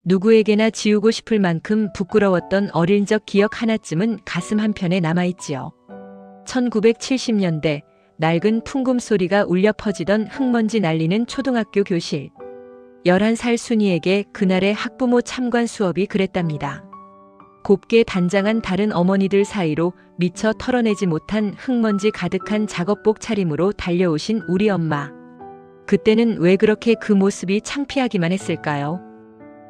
누구에게나 지우고 싶을 만큼 부끄러웠던 어릴 적 기억 하나쯤은 가슴 한편에 남아있지요. 1970년대 낡은 풍금 소리가 울려 퍼지던 흙먼지 날리는 초등학교 교실. 11살 순이에게 그날의 학부모 참관 수업이 그랬답니다. 곱게 단장한 다른 어머니들 사이로 미처 털어내지 못한 흙먼지 가득한 작업복 차림으로 달려오신 우리 엄마. 그때는 왜 그렇게 그 모습이 창피하기만 했을까요?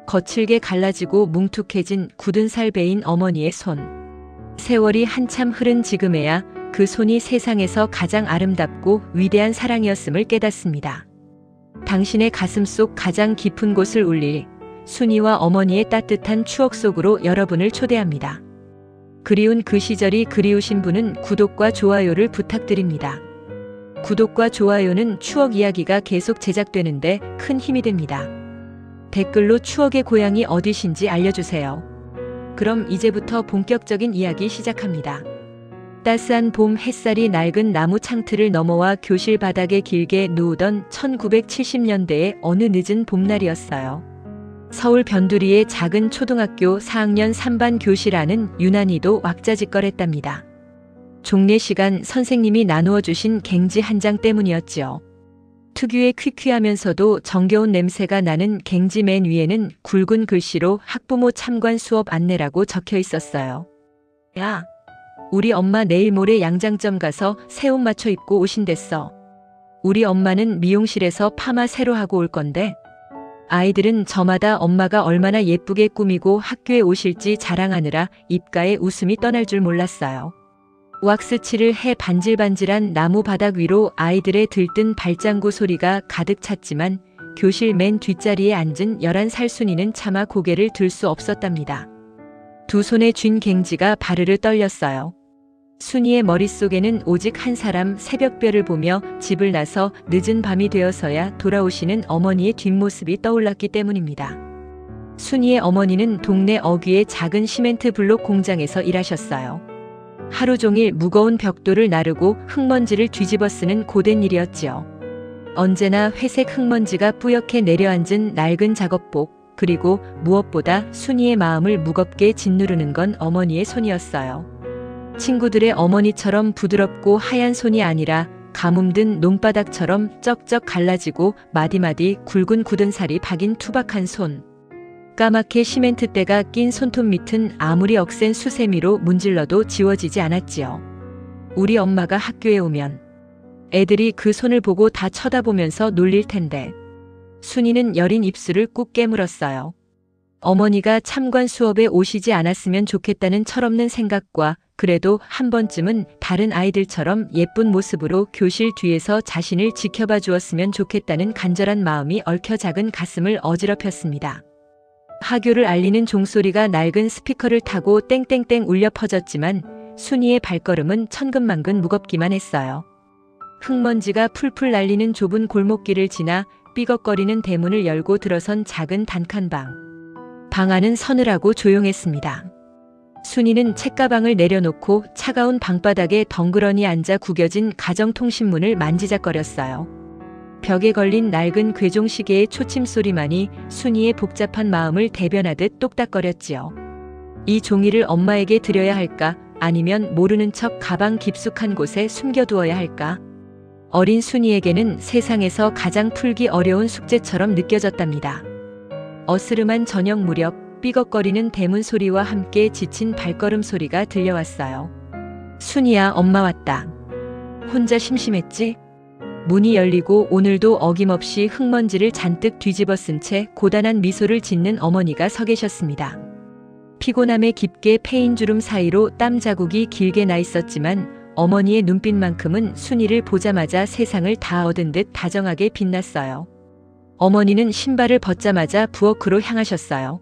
거칠게 갈라지고 뭉툭해진 굳은 살 베인 어머니의 손. 세월이 한참 흐른 지금에야 그 손이 세상에서 가장 아름답고 위대한 사랑이었음을 깨닫습니다. 당신의 가슴 속 가장 깊은 곳을 울릴 순이와 어머니의 따뜻한 추억 속으로 여러분을 초대합니다. 그리운 그 시절이 그리우신 분은 구독과 좋아요를 부탁드립니다. 구독과 좋아요는 추억 이야기가 계속 제작되는데 큰 힘이 됩니다. 댓글로 추억의 고향이 어디신지 알려주세요. 그럼 이제부터 본격적인 이야기 시작합니다. 따스한 봄 햇살이 낡은 나무 창틀을 넘어와 교실 바닥에 길게 누우던 1970년대의 어느 늦은 봄날이었어요. 서울 변두리의 작은 초등학교 4학년 3반 교실 안은 유난히도 왁자지껄했답니다. 종례 시간 선생님이 나누어 주신 갱지 한 장 때문이었지요. 특유의 퀴퀴하면서도 정겨운 냄새가 나는 갱지 맨 위에는 굵은 글씨로 학부모 참관 수업 안내라고 적혀 있었어요. 야, 우리 엄마 내일 모레 양장점 가서 새 옷 맞춰 입고 오신댔어. 우리 엄마는 미용실에서 파마 새로 하고 올 건데. 아이들은 저마다 엄마가 얼마나 예쁘게 꾸미고 학교에 오실지 자랑하느라 입가에 웃음이 떠날 줄 몰랐어요. 왁스칠을 해 반질반질한 나무 바닥 위로 아이들의 들뜬 발장구 소리가 가득 찼지만 교실 맨 뒷자리에 앉은 11살 순이는 차마 고개를 들 수 없었답니다. 두 손에 쥔 갱지가 바르르 떨렸어요. 순이의 머릿속에는 오직 한 사람 새벽별을 보며 집을 나서 늦은 밤이 되어서야 돌아오시는 어머니의 뒷모습이 떠올랐기 때문입니다. 순이의 어머니는 동네 어귀의 작은 시멘트 블록 공장에서 일하셨어요. 하루 종일 무거운 벽돌을 나르고 흙먼지를 뒤집어 쓰는 고된 일이었지요. 언제나 회색 흙먼지가 뿌옇게 내려앉은 낡은 작업복, 그리고 무엇보다 순이의 마음을 무겁게 짓누르는 건 어머니의 손이었어요. 친구들의 어머니처럼 부드럽고 하얀 손이 아니라 가뭄든 논바닥처럼 쩍쩍 갈라지고 마디마디 굵은 굳은 살이 박인 투박한 손. 까맣게 시멘트때가 낀 손톱 밑은 아무리 억센 수세미로 문질러도 지워지지 않았지요. 우리 엄마가 학교에 오면 애들이 그 손을 보고 다 쳐다보면서 놀릴 텐데. 순이는 여린 입술을 꾹 깨물었어요. 어머니가 참관 수업에 오시지 않았으면 좋겠다는 철없는 생각과 그래도 한 번쯤은 다른 아이들처럼 예쁜 모습으로 교실 뒤에서 자신을 지켜봐 주었으면 좋겠다는 간절한 마음이 얽혀 작은 가슴을 어지럽혔습니다. 하교를 알리는 종소리가 낡은 스피커를 타고 땡땡땡 울려 퍼졌지만 순이의 발걸음은 천근만근 무겁기만 했어요. 흙먼지가 풀풀 날리는 좁은 골목길을 지나 삐걱거리는 대문을 열고 들어선 작은 단칸방. 방 안은 서늘하고 조용했습니다. 순이는 책가방을 내려놓고 차가운 방바닥에 덩그러니 앉아 구겨진 가정통신문을 만지작거렸어요. 벽에 걸린 낡은 괴종시계의 초침소리만이 순이의 복잡한 마음을 대변하듯 똑딱거렸지요. 이 종이를 엄마에게 드려야 할까? 아니면 모르는 척 가방 깊숙한 곳에 숨겨두어야 할까? 어린 순이에게는 세상에서 가장 풀기 어려운 숙제처럼 느껴졌답니다. 어스름한 저녁 무렵 삐걱거리는 대문 소리와 함께 지친 발걸음 소리가 들려왔어요. 순이야, 엄마 왔다. 혼자 심심했지? 문이 열리고 오늘도 어김없이 흙먼지를 잔뜩 뒤집어 쓴 채 고단한 미소를 짓는 어머니가 서 계셨습니다. 피곤함에 깊게 패인 주름 사이로 땀 자국이 길게 나 있었지만 어머니의 눈빛만큼은 순이를 보자마자 세상을 다 얻은 듯 다정하게 빛났어요. 어머니는 신발을 벗자마자 부엌으로 향하셨어요.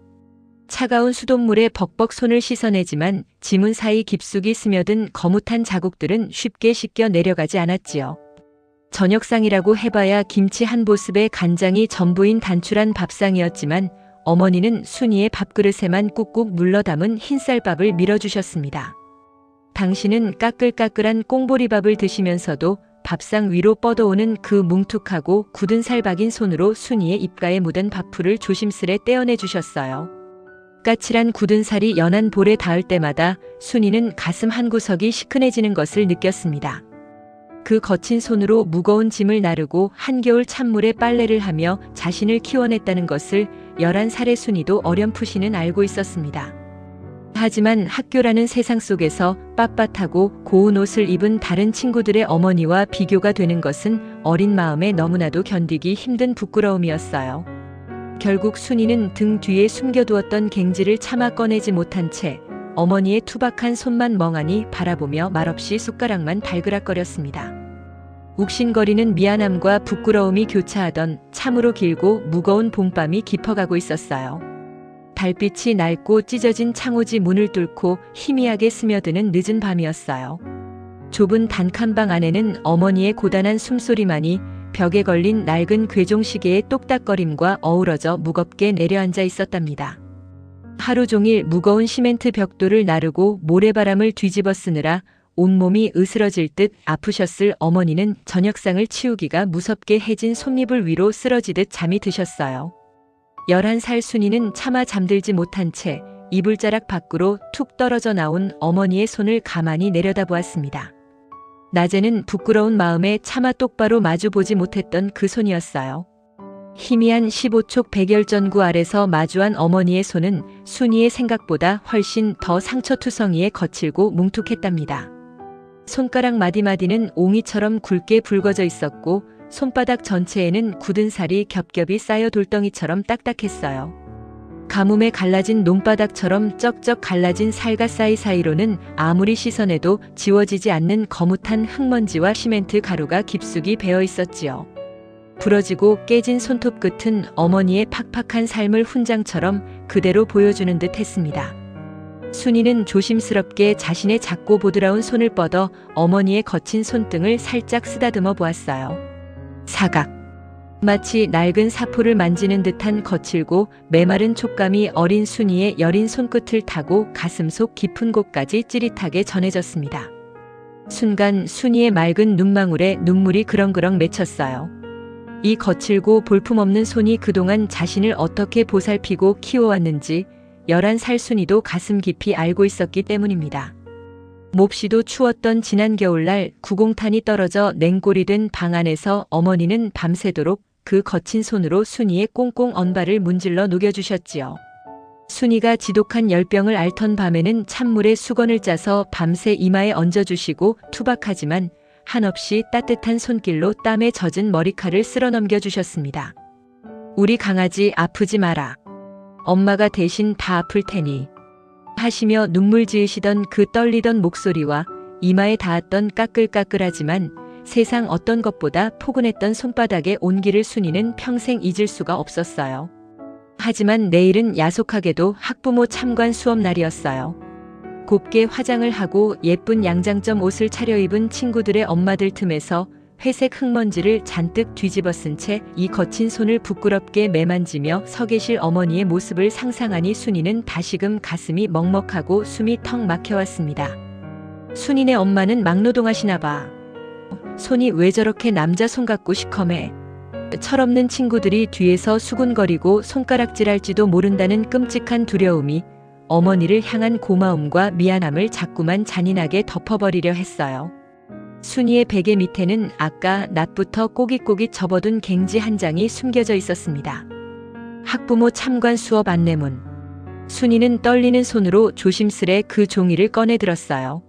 차가운 수돗물에 벅벅 손을 씻어내지만 지문 사이 깊숙이 스며든 거뭇한 자국들은 쉽게 씻겨 내려가지 않았지요. 저녁상이라고 해봐야 김치 한 보습에 간장이 전부인 단출한 밥상이었지만 어머니는 순이의 밥그릇에만 꾹꾹 눌러 담은 흰쌀밥을 밀어주셨습니다. 당신은 까끌까끌한 꽁보리밥을 드시면서도 밥상 위로 뻗어오는 그 뭉툭하고 굳은 살 박인 손으로 순이의 입가에 묻은 밥풀을 조심스레 떼어내 주셨어요. 까칠한 굳은 살이 연한 볼에 닿을 때마다 순이는 가슴 한구석이 시큰해지는 것을 느꼈습니다. 그 거친 손으로 무거운 짐을 나르고 한겨울 찬물에 빨래를 하며 자신을 키워냈다는 것을 11살의 순이도 어렴풋이는 알고 있었습니다. 하지만 학교라는 세상 속에서 빳빳하고 고운 옷을 입은 다른 친구들의 어머니와 비교가 되는 것은 어린 마음에 너무나도 견디기 힘든 부끄러움이었어요. 결국 순이는 등 뒤에 숨겨두었던 갱지를 차마 꺼내지 못한 채 어머니의 투박한 손만 멍하니 바라보며 말없이 숟가락만 발그락거렸습니다. 욱신거리는 미안함과 부끄러움이 교차하던 참으로 길고 무거운 봄밤이 깊어가고 있었어요. 달빛이 낡고 찢어진 창호지 문을 뚫고 희미하게 스며드는 늦은 밤이었어요. 좁은 단칸방 안에는 어머니의 고단한 숨소리만이 벽에 걸린 낡은 괴종시계의 똑딱거림과 어우러져 무겁게 내려앉아 있었답니다. 하루 종일 무거운 시멘트 벽돌을 나르고 모래바람을 뒤집어 쓰느라 온몸이 으스러질 듯 아프셨을 어머니는 저녁상을 치우기가 무섭게 해진 솜이불 위로 쓰러지듯 잠이 드셨어요. 11살 순이는 차마 잠들지 못한 채 이불자락 밖으로 툭 떨어져 나온 어머니의 손을 가만히 내려다보았습니다. 낮에는 부끄러운 마음에 차마 똑바로 마주보지 못했던 그 손이었어요. 희미한 15촉 백열전구 아래서 마주한 어머니의 손은 순이의 생각보다 훨씬 더 상처투성이에 거칠고 뭉툭했답니다. 손가락 마디마디는 옹이처럼 굵게 붉어져 있었고 손바닥 전체에는 굳은 살이 겹겹이 쌓여 돌덩이처럼 딱딱했어요. 가뭄에 갈라진 논바닥처럼 쩍쩍 갈라진 살과 사이사이로는 아무리 씻어내도 지워지지 않는 거뭇한 흙먼지와 시멘트 가루가 깊숙이 배어 있었지요. 부러지고 깨진 손톱 끝은 어머니의 팍팍한 삶을 훈장처럼 그대로 보여주는 듯 했습니다. 순이는 조심스럽게 자신의 작고 보드라운 손을 뻗어 어머니의 거친 손등을 살짝 쓰다듬어 보았어요. 사각. 마치 낡은 사포를 만지는 듯한 거칠고 메마른 촉감이 어린 순이의 여린 손끝을 타고 가슴속 깊은 곳까지 찌릿하게 전해졌습니다. 순간 순이의 맑은 눈망울에 눈물이 그렁그렁 맺혔어요. 이 거칠고 볼품없는 손이 그동안 자신을 어떻게 보살피고 키워왔는지 11살 순이도 가슴 깊이 알고 있었기 때문입니다. 몹시도 추웠던 지난 겨울날 구공탄이 떨어져 냉골이 된 방 안에서 어머니는 밤새도록 그 거친 손으로 순이의 꽁꽁 언발을 문질러 녹여주셨지요. 순이가 지독한 열병을 앓던 밤에는 찬물에 수건을 짜서 밤새 이마에 얹어주시고 투박하지만 한없이 따뜻한 손길로 땀에 젖은 머리칼을 쓸어 넘겨주셨습니다. 우리 강아지 아프지 마라. 엄마가 대신 다 아플 테니 하시며 눈물 지으시던 그 떨리던 목소리와 이마에 닿았던 까끌까끌하지만 세상 어떤 것보다 포근했던 손바닥의 온기를 순이는 평생 잊을 수가 없었어요. 하지만 내일은 야속하게도 학부모 참관 수업 날이었어요. 곱게 화장을 하고 예쁜 양장점 옷을 차려입은 친구들의 엄마들 틈에서 회색 흙먼지를 잔뜩 뒤집어 쓴 채 이 거친 손을 부끄럽게 매만지며 서 계실 어머니의 모습을 상상하니 순이는 다시금 가슴이 먹먹하고 숨이 턱 막혀왔습니다. 순이네 엄마는 막노동하시나 봐. 손이 왜 저렇게 남자 손 같고 시커매. 철없는 친구들이 뒤에서 수군거리고 손가락질할지도 모른다는 끔찍한 두려움이 어머니를 향한 고마움과 미안함을 자꾸만 잔인하게 덮어버리려 했어요. 순이의 베개 밑에는 아까 낮부터 꼬깃꼬깃 접어둔 갱지 한 장이 숨겨져 있었습니다. 학부모 참관 수업 안내문. 순이는 떨리는 손으로 조심스레 그 종이를 꺼내 들었어요.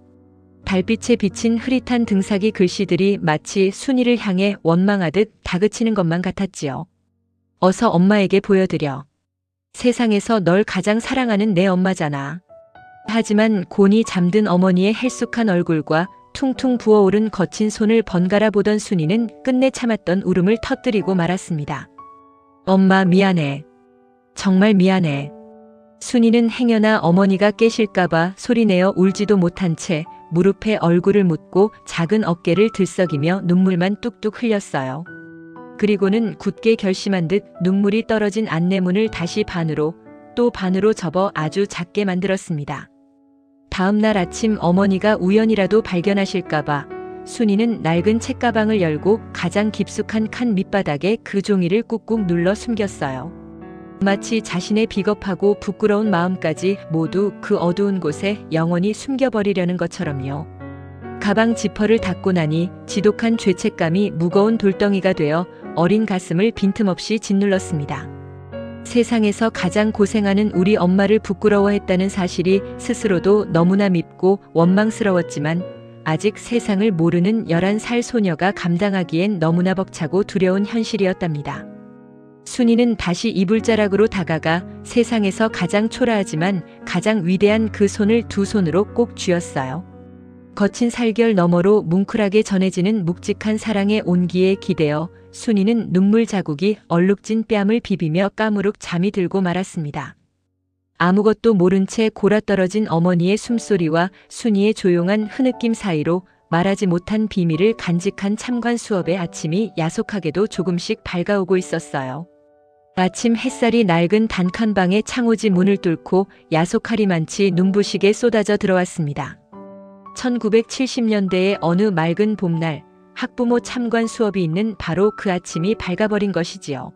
달빛에 비친 흐릿한 등사기 글씨들이 마치 순이를 향해 원망하듯 다그치는 것만 같았지요. 어서 엄마에게 보여드려. 세상에서 널 가장 사랑하는 내 엄마잖아. 하지만 곤히 잠든 어머니의 헬쑥한 얼굴과 퉁퉁 부어오른 거친 손을 번갈아 보던 순이는 끝내 참았던 울음을 터뜨리고 말았습니다. 엄마 미안해. 정말 미안해. 순이는 행여나 어머니가 깨실까봐 소리내어 울지도 못한 채 무릎에 얼굴을 묻고 작은 어깨를 들썩이며 눈물만 뚝뚝 흘렸어요. 그리고는 굳게 결심한 듯 눈물이 떨어진 안내문을 다시 반으로 또 반으로 접어 아주 작게 만들었습니다. 다음 날 아침 어머니가 우연이라도 발견하실까봐 순이는 낡은 책가방을 열고 가장 깊숙한 칸 밑바닥에 그 종이를 꾹꾹 눌러 숨겼어요. 마치 자신의 비겁하고 부끄러운 마음까지 모두 그 어두운 곳에 영원히 숨겨버리려는 것처럼요. 가방 지퍼를 닫고 나니 지독한 죄책감이 무거운 돌덩이가 되어 어린 가슴을 빈틈없이 짓눌렀습니다. 세상에서 가장 고생하는 우리 엄마를 부끄러워했다는 사실이 스스로도 너무나 밉고 원망스러웠지만 아직 세상을 모르는 11살 소녀가 감당하기엔 너무나 벅차고 두려운 현실이었답니다. 순이는 다시 이불자락으로 다가가 세상에서 가장 초라하지만 가장 위대한 그 손을 두 손으로 꼭 쥐었어요. 거친 살결 너머로 뭉클하게 전해지는 묵직한 사랑의 온기에 기대어 순이는 눈물 자국이 얼룩진 뺨을 비비며 까무룩 잠이 들고 말았습니다. 아무것도 모른 채 골아떨어진 어머니의 숨소리와 순이의 조용한 흐느낌 사이로 말하지 못한 비밀을 간직한 참관 수업의 아침이 야속하게도 조금씩 밝아오고 있었어요. 아침 햇살이 낡은 단칸방의 창호지 문을 뚫고 야속하리만치 눈부시게 쏟아져 들어왔습니다. 1970년대의 어느 맑은 봄날, 학부모 참관 수업이 있는 바로 그 아침이 밝아버린 것이지요.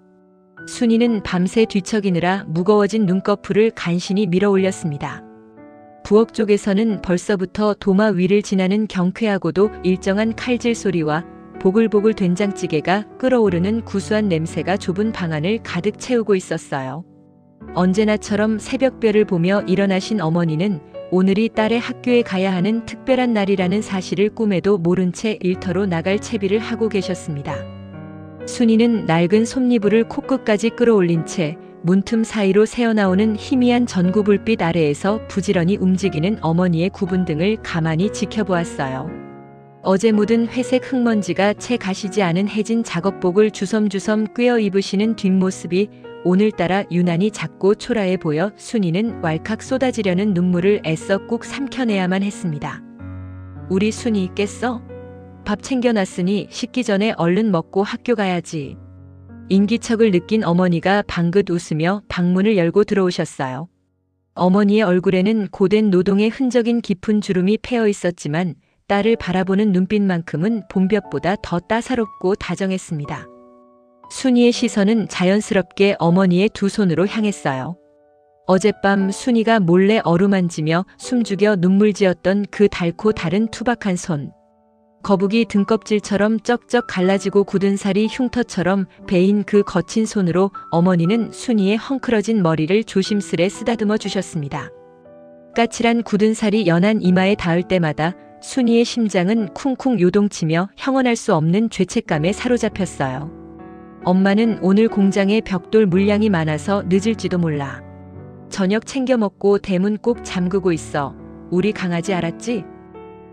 순이는 밤새 뒤척이느라 무거워진 눈꺼풀을 간신히 밀어 올렸습니다. 부엌 쪽에서는 벌써부터 도마 위를 지나는 경쾌하고도 일정한 칼질 소리와 보글보글 된장찌개가 끓어오르는 구수한 냄새가 좁은 방안을 가득 채우고 있었어요. 언제나처럼 새벽별을 보며 일어나신 어머니는 오늘이 딸의 학교에 가야 하는 특별한 날이라는 사실을 꿈에도 모른 채 일터로 나갈 채비를 하고 계셨습니다. 순이는 낡은 솜니부를 코끝까지 끌어올린 채 문틈 사이로 새어나오는 희미한 전구불빛 아래에서 부지런히 움직이는 어머니의 구분 등을 가만히 지켜보았어요. 어제 묻은 회색 흙먼지가 채 가시지 않은 해진 작업복을 주섬주섬 꿰어 입으시는 뒷모습이 오늘따라 유난히 작고 초라해 보여 순이는 왈칵 쏟아지려는 눈물을 애써 꾹 삼켜내야만 했습니다. 우리 순이 있겠어? 밥 챙겨놨으니 식기 전에 얼른 먹고 학교 가야지. 인기척을 느낀 어머니가 방긋 웃으며 방문을 열고 들어오셨어요. 어머니의 얼굴에는 고된 노동의 흔적인 깊은 주름이 패어 있었지만 딸을 바라보는 눈빛만큼은 봄볕보다 더 따사롭고 다정했습니다. 순이의 시선은 자연스럽게 어머니의 두 손으로 향했어요. 어젯밤 순이가 몰래 어루만지며 숨죽여 눈물 지었던 그 달고 다른 투박한 손. 거북이 등껍질처럼 쩍쩍 갈라지고 굳은 살이 흉터처럼 베인 그 거친 손으로 어머니는 순이의 헝클어진 머리를 조심스레 쓰다듬어 주셨습니다. 까칠한 굳은 살이 연한 이마에 닿을 때마다 순이의 심장은 쿵쿵 요동치며 형언할 수 없는 죄책감에 사로잡혔어요. 엄마는 오늘 공장에 벽돌 물량이 많아서 늦을지도 몰라. 저녁 챙겨 먹고 대문 꼭 잠그고 있어. 우리 강아지 알았지?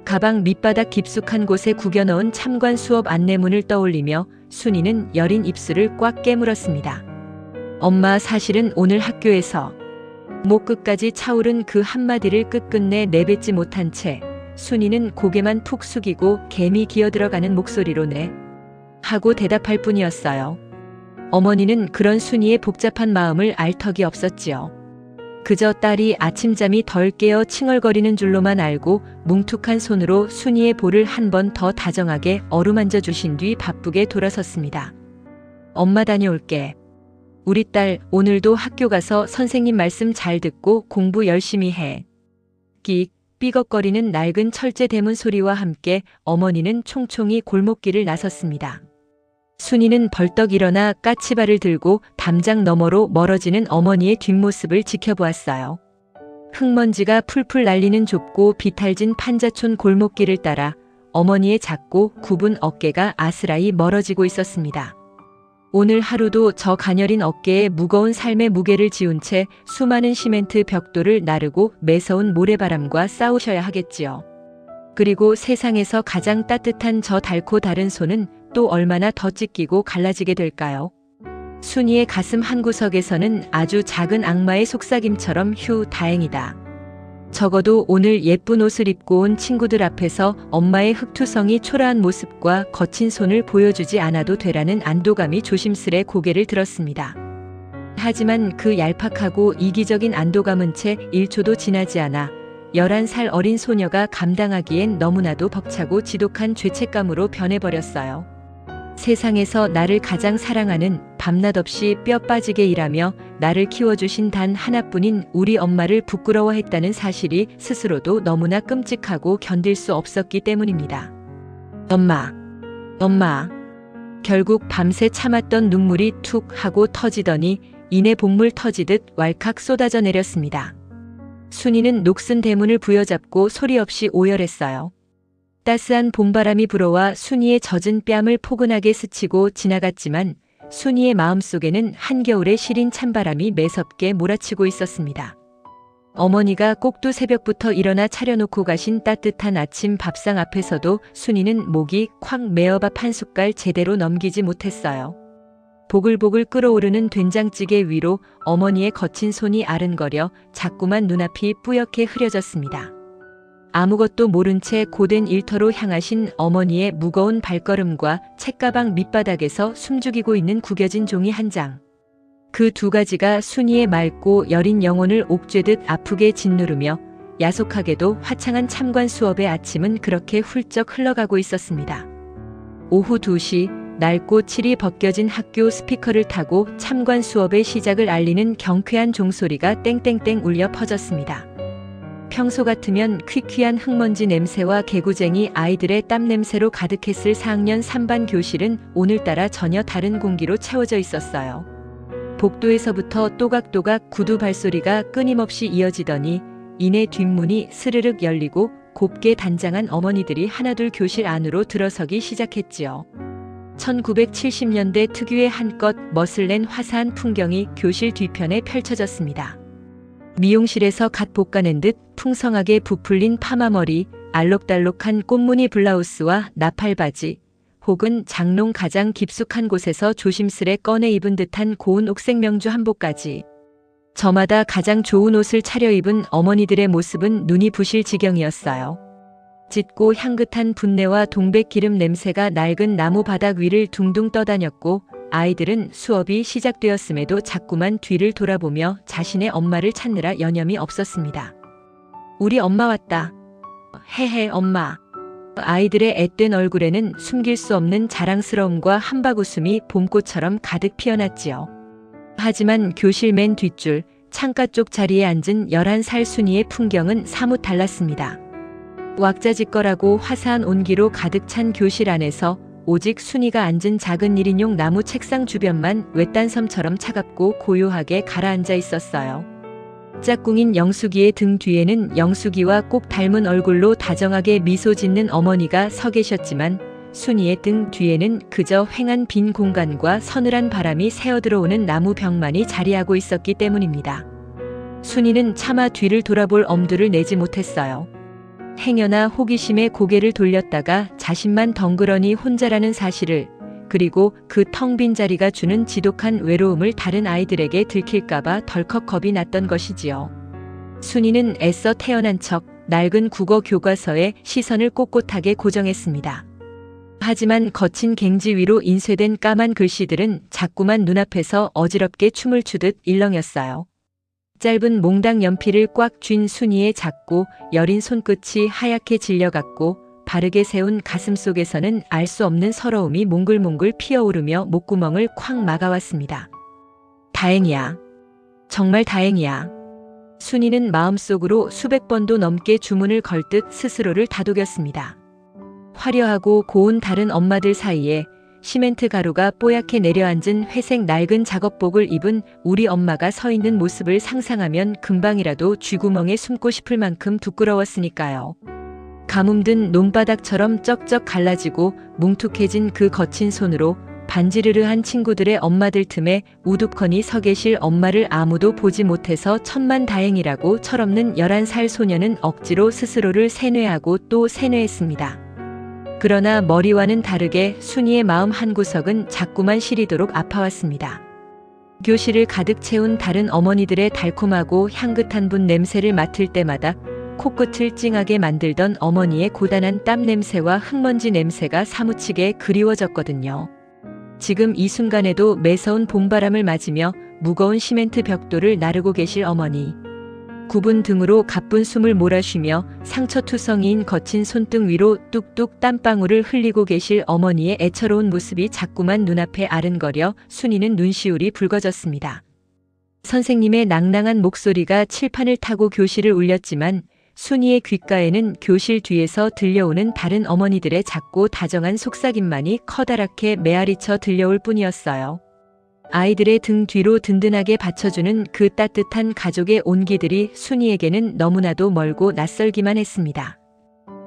가방 밑바닥 깊숙한 곳에 구겨넣은 참관 수업 안내문을 떠올리며 순이는 여린 입술을 꽉 깨물었습니다. 엄마 사실은 오늘 학교에서 목 끝까지 차오른 그 한마디를 끝끝내 내뱉지 못한 채 순이는 고개만 푹 숙이고 개미 기어들어가는 목소리로 네 하고 대답할 뿐이었어요. 어머니는 그런 순이의 복잡한 마음을 알 턱이 없었지요. 그저 딸이 아침잠이 덜 깨어 칭얼거리는 줄로만 알고 뭉툭한 손으로 순이의 볼을 한 번 더 다정하게 어루만져 주신 뒤 바쁘게 돌아섰습니다. 엄마 다녀올게. 우리 딸 오늘도 학교 가서 선생님 말씀 잘 듣고 공부 열심히 해. 끽 삐걱거리는 낡은 철제 대문 소리와 함께 어머니는 총총히 골목길을 나섰습니다. 순이는 벌떡 일어나 까치발을 들고 담장 너머로 멀어지는 어머니의 뒷모습을 지켜보았어요. 흙먼지가 풀풀 날리는 좁고 비탈진 판자촌 골목길을 따라 어머니의 작고 굽은 어깨가 아스라이 멀어지고 있었습니다. 오늘 하루도 저 가녀린 어깨에 무거운 삶의 무게를 지운 채 수많은 시멘트 벽돌을 나르고 매서운 모래바람과 싸우셔야 하겠지요. 그리고 세상에서 가장 따뜻한 저 달고 다른 손은 또 얼마나 더 찢기고 갈라지게 될까요? 순이의 가슴 한구석에서는 아주 작은 악마의 속삭임처럼 휴 다행이다. 적어도 오늘 예쁜 옷을 입고 온 친구들 앞에서 엄마의 흑투성이 초라한 모습과 거친 손을 보여주지 않아도 되라는 안도감이 조심스레 고개를 들었습니다. 하지만 그 얄팍하고 이기적인 안도감은 채 1초도 지나지 않아 11살 어린 소녀가 감당하기엔 너무나도 벅차고 지독한 죄책감으로 변해버렸어요. 세상에서 나를 가장 사랑하는, 밤낮 없이 뼈 빠지게 일하며 나를 키워주신 단 하나뿐인 우리 엄마를 부끄러워했다는 사실이 스스로도 너무나 끔찍하고 견딜 수 없었기 때문입니다. 엄마, 엄마. 결국 밤새 참았던 눈물이 툭 하고 터지더니 이내 복물 터지듯 왈칵 쏟아져 내렸습니다. 순이는 녹슨 대문을 부여잡고 소리 없이 오열했어요. 따스한 봄바람이 불어와 순이의 젖은 뺨을 포근하게 스치고 지나갔지만 순이의 마음속에는 한겨울의 시린 찬바람이 매섭게 몰아치고 있었습니다. 어머니가 꼭두 새벽부터 일어나 차려놓고 가신 따뜻한 아침 밥상 앞에서도 순이는 목이 콱 메어 밥 한 숟갈 제대로 넘기지 못했어요. 보글보글 끓어오르는 된장찌개 위로 어머니의 거친 손이 아른거려 자꾸만 눈앞이 뿌옇게 흐려졌습니다. 아무것도 모른 채 고된 일터로 향하신 어머니의 무거운 발걸음과 책가방 밑바닥에서 숨죽이고 있는 구겨진 종이 한 장. 그 두 가지가 순이의 맑고 여린 영혼을 옥죄듯 아프게 짓누르며 야속하게도 화창한 참관 수업의 아침은 그렇게 훌쩍 흘러가고 있었습니다. 오후 2시 낡고 칠이 벗겨진 학교 스피커를 타고 참관 수업의 시작을 알리는 경쾌한 종소리가 땡땡땡 울려 퍼졌습니다. 평소 같으면 퀴퀴한 흙먼지 냄새와 개구쟁이 아이들의 땀 냄새로 가득했을 4학년 3반 교실은 오늘따라 전혀 다른 공기로 채워져 있었어요. 복도에서부터 또각또각 구두 발소리가 끊임없이 이어지더니 이내 뒷문이 스르륵 열리고 곱게 단장한 어머니들이 하나둘 교실 안으로 들어서기 시작했지요. 1970년대 특유의 한껏 멋을 낸 화사한 풍경이 교실 뒤편에 펼쳐졌습니다. 미용실에서 갓 볶아낸 듯 풍성하게 부풀린 파마머리, 알록달록한 꽃무늬 블라우스와 나팔바지, 혹은 장롱 가장 깊숙한 곳에서 조심스레 꺼내 입은 듯한 고운 옥색 명주 한복까지. 저마다 가장 좋은 옷을 차려입은 어머니들의 모습은 눈이 부실 지경이었어요. 짙고 향긋한 분내와 동백기름 냄새가 낡은 나무 바닥 위를 둥둥 떠다녔고 아이들은 수업이 시작되었음에도 자꾸만 뒤를 돌아보며 자신의 엄마를 찾느라 여념이 없었습니다. 우리 엄마 왔다. 헤헤 엄마. 아이들의 앳된 얼굴에는 숨길 수 없는 자랑스러움과 한박 웃음이 봄꽃처럼 가득 피어났지요. 하지만 교실 맨 뒷줄 창가 쪽 자리에 앉은 11살 순이의 풍경은 사뭇 달랐습니다. 왁자지껄하고 화사한 온기로 가득 찬 교실 안에서 오직 순이가 앉은 작은 1인용 나무 책상 주변만 외딴 섬처럼 차갑고 고요하게 가라앉아 있었어요. 짝꿍인 영숙이의 등 뒤에는 영숙이와 꼭 닮은 얼굴로 다정하게 미소 짓는 어머니가 서 계셨지만 순이의 등 뒤에는 그저 휑한 빈 공간과 서늘한 바람이 새어들어오는 나무 벽만이 자리하고 있었기 때문입니다. 순이는 차마 뒤를 돌아볼 엄두를 내지 못했어요. 행여나 호기심에 고개를 돌렸다가 자신만 덩그러니 혼자라는 사실을, 그리고 그 텅 빈 자리가 주는 지독한 외로움을 다른 아이들에게 들킬까봐 덜컥 겁이 났던 것이지요. 순이는 애써 태어난 척 낡은 국어 교과서에 시선을 꼿꼿하게 고정했습니다. 하지만 거친 갱지 위로 인쇄된 까만 글씨들은 자꾸만 눈앞에서 어지럽게 춤을 추듯 일렁였어요. 짧은 몽당 연필을 꽉 쥔 순이의 작고 여린 손끝이 하얗게 질려갔고 바르게 세운 가슴 속에서는 알 수 없는 서러움이 몽글몽글 피어오르며 목구멍을 콱 막아왔습니다. 다행이야. 정말 다행이야. 순이는 마음속으로 수백 번도 넘게 주문을 걸듯 스스로를 다독였습니다. 화려하고 고운 다른 엄마들 사이에 시멘트 가루가 뽀얗게 내려앉은 회색 낡은 작업복을 입은 우리 엄마가 서 있는 모습을 상상하면 금방이라도 쥐구멍에 숨고 싶을 만큼 부끄러웠으니까요. 가뭄든 논바닥처럼 쩍쩍 갈라지고 뭉툭해진 그 거친 손으로 반지르르한 친구들의 엄마들 틈에 우두커니 서 계실 엄마를 아무도 보지 못해서 천만다행이라고 철없는 11살 소녀는 억지로 스스로를 세뇌하고 또 세뇌했습니다. 그러나 머리와는 다르게 순이의 마음 한구석은 자꾸만 시리도록 아파왔습니다. 교실을 가득 채운 다른 어머니들의 달콤하고 향긋한 분 냄새를 맡을 때마다 코끝을 찡하게 만들던 어머니의 고단한 땀 냄새와 흙먼지 냄새가 사무치게 그리워졌거든요. 지금 이 순간에도 매서운 봄바람을 맞으며 무거운 시멘트 벽돌을 나르고 계실 어머니. 굽은 등으로 가쁜 숨을 몰아쉬며 상처투성이인 거친 손등 위로 뚝뚝 땀방울을 흘리고 계실 어머니의 애처로운 모습이 자꾸만 눈앞에 아른거려 순이는 눈시울이 붉어졌습니다. 선생님의 낭낭한 목소리가 칠판을 타고 교실을 울렸지만 순이의 귓가에는 교실 뒤에서 들려오는 다른 어머니들의 작고 다정한 속삭임만이 커다랗게 메아리쳐 들려올 뿐이었어요. 아이들의 등 뒤로 든든하게 받쳐주는 그 따뜻한 가족의 온기들이 순이에게는 너무나도 멀고 낯설기만 했습니다.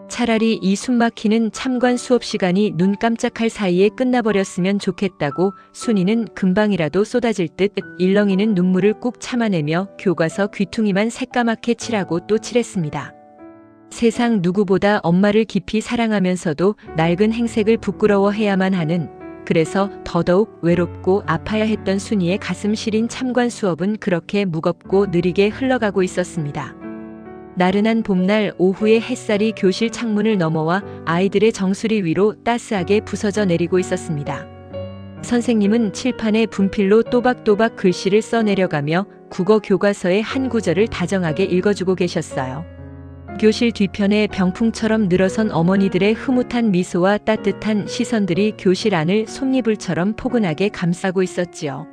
차라리 이 숨막히는 참관 수업 시간이 눈 깜짝할 사이에 끝나버렸으면 좋겠다고 순이는 금방이라도 쏟아질 듯 일렁이는 눈물을 꾹 참아내며 교과서 귀퉁이만 새까맣게 칠하고 또 칠했습니다. 세상 누구보다 엄마를 깊이 사랑하면서도 낡은 행색을 부끄러워해야만 하는, 그래서 더더욱 외롭고 아파야 했던 순이의 가슴 시린 참관 수업은 그렇게 무겁고 느리게 흘러가고 있었습니다. 나른한 봄날 오후의 햇살이 교실 창문을 넘어와 아이들의 정수리 위로 따스하게 부서져 내리고 있었습니다. 선생님은 칠판에 분필로 또박또박 글씨를 써내려가며 국어 교과서의 한 구절을 다정하게 읽어주고 계셨어요. 교실 뒤편에 병풍처럼 늘어선 어머니들의 흐뭇한 미소와 따뜻한 시선들이 교실 안을 솜니불처럼 포근하게 감싸고 있었지요.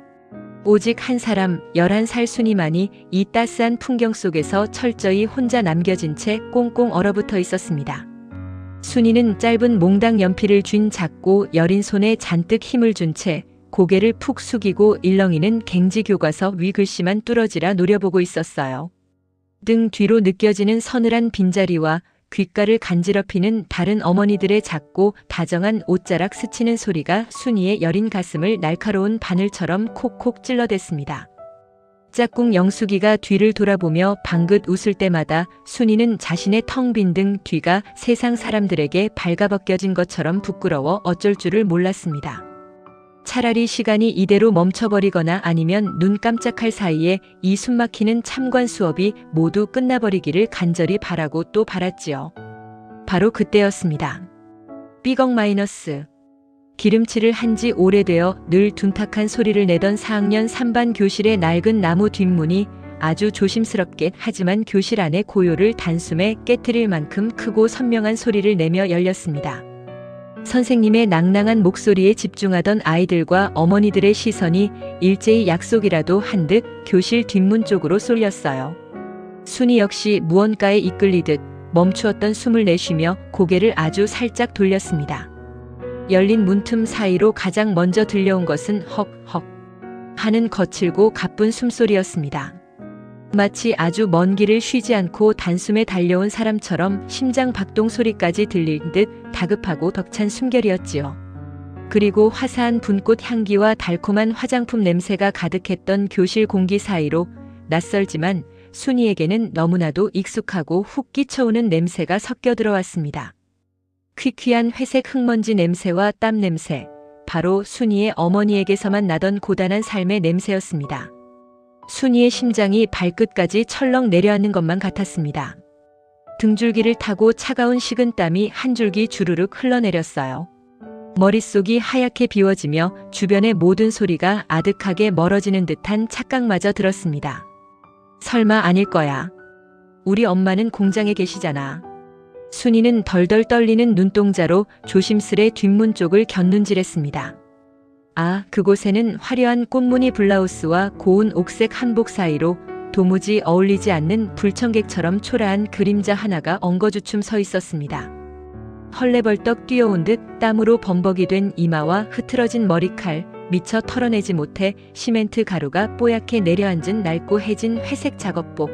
오직 한 사람, 11살 순이만이 이 따스한 풍경 속에서 철저히 혼자 남겨진 채 꽁꽁 얼어붙어 있었습니다. 순이는 짧은 몽당 연필을 쥔 작고 여린 손에 잔뜩 힘을 준 채 고개를 푹 숙이고 일렁이는 갱지 교과서 위 글씨만 뚫어지라 노려보고 있었어요. 등 뒤로 느껴지는 서늘한 빈자리와 귓가를 간지럽히는 다른 어머니들의 작고 다정한 옷자락 스치는 소리가 순이의 여린 가슴을 날카로운 바늘처럼 콕콕 찔러댔습니다. 짝꿍 영숙이가 뒤를 돌아보며 방긋 웃을 때마다 순이는 자신의 텅 빈 등 뒤가 세상 사람들에게 발가벗겨진 것처럼 부끄러워 어쩔 줄을 몰랐습니다. 차라리 시간이 이대로 멈춰버리거나 아니면 눈 깜짝할 사이에 이 숨막히는 참관 수업이 모두 끝나버리기를 간절히 바라고 또 바랐지요. 바로 그때였습니다. 삐걱 마이너스. 기름칠을 한 지 오래되어 늘 둔탁한 소리를 내던 4학년 3반 교실의 낡은 나무 뒷문이 아주 조심스럽게 하지만 교실 안의 고요를 단숨에 깨트릴 만큼 크고 선명한 소리를 내며 열렸습니다. 선생님의 낭낭한 목소리에 집중하던 아이들과 어머니들의 시선이 일제히 약속이라도 한 듯 교실 뒷문 쪽으로 쏠렸어요. 순이 역시 무언가에 이끌리듯 멈추었던 숨을 내쉬며 고개를 아주 살짝 돌렸습니다. 열린 문틈 사이로 가장 먼저 들려온 것은 헉헉 하는 거칠고 가쁜 숨소리였습니다. 마치 아주 먼 길을 쉬지 않고 단숨에 달려온 사람처럼 심장 박동 소리까지 들릴 듯 다급하고 벅찬 숨결이었지요. 그리고 화사한 분꽃 향기와 달콤한 화장품 냄새가 가득했던 교실 공기 사이로 낯설지만 순이에게는 너무나도 익숙하고 훅 끼쳐오는 냄새가 섞여 들어왔습니다. 퀴퀴한 회색 흙먼지 냄새와 땀 냄새, 바로 순이의 어머니에게서만 나던 고단한 삶의 냄새였습니다. 순이의 심장이 발끝까지 철렁 내려앉는 것만 같았습니다. 등줄기를 타고 차가운 식은 땀이 한 줄기 주르륵 흘러내렸어요. 머릿속이 하얗게 비워지며 주변의 모든 소리가 아득하게 멀어지는 듯한 착각마저 들었습니다. 설마 아닐 거야. 우리 엄마는 공장에 계시잖아. 순이는 덜덜 떨리는 눈동자로 조심스레 뒷문 쪽을 곁눈질했습니다. 아, 그곳에는 화려한 꽃무늬 블라우스와 고운 옥색 한복 사이로 도무지 어울리지 않는 불청객처럼 초라한 그림자 하나가 엉거주춤 서 있었습니다. 헐레벌떡 뛰어온 듯 땀으로 범벅이 된 이마와 흐트러진 머리칼, 미처 털어내지 못해 시멘트 가루가 뽀얗게 내려앉은 낡고 해진 회색 작업복.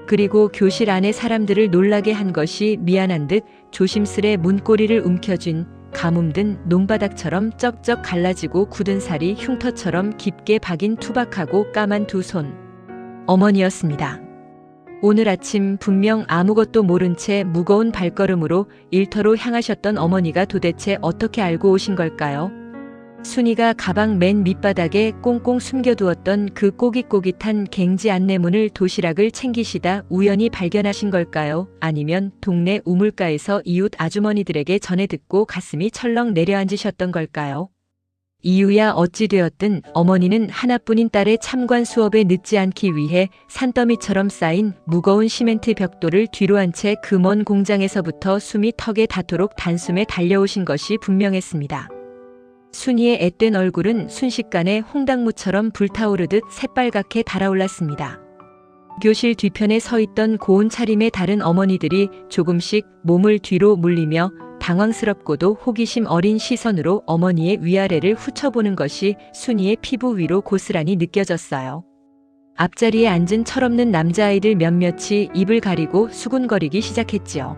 그리고 교실 안의 사람들을 놀라게 한 것이 미안한 듯 조심스레 문고리를 움켜쥔 가뭄든 논바닥처럼 쩍쩍 갈라지고 굳은 살이 흉터처럼 깊게 박인 투박하고 까만 두 손. 어머니였습니다. 오늘 아침 분명 아무것도 모른 채 무거운 발걸음으로 일터로 향하셨던 어머니가 도대체 어떻게 알고 오신 걸까요? 순이가 가방 맨 밑바닥에 꽁꽁 숨겨두었던 그 꼬깃꼬깃한 갱지 안내문을 도시락을 챙기시다 우연히 발견하신 걸까요? 아니면 동네 우물가에서 이웃 아주머니들에게 전해 듣고 가슴이 철렁 내려앉으셨던 걸까요? 이유야 어찌 되었든 어머니는 하나뿐인 딸의 참관 수업에 늦지 않기 위해 산더미처럼 쌓인 무거운 시멘트 벽돌을 뒤로 한 채 그 먼 공장에서부터 숨이 턱에 닿도록 단숨에 달려오신 것이 분명했습니다. 순이의 앳된 얼굴은 순식간에 홍당무처럼 불타오르듯 새빨갛게 달아올랐습니다. 교실 뒤편에 서 있던 고운 차림의 다른 어머니들이 조금씩 몸을 뒤로 물리며 당황스럽고도 호기심 어린 시선으로 어머니의 위아래를 훑어보는 것이 순이의 피부 위로 고스란히 느껴졌어요. 앞자리에 앉은 철없는 남자아이들 몇몇이 입을 가리고 수군거리기 시작했지요.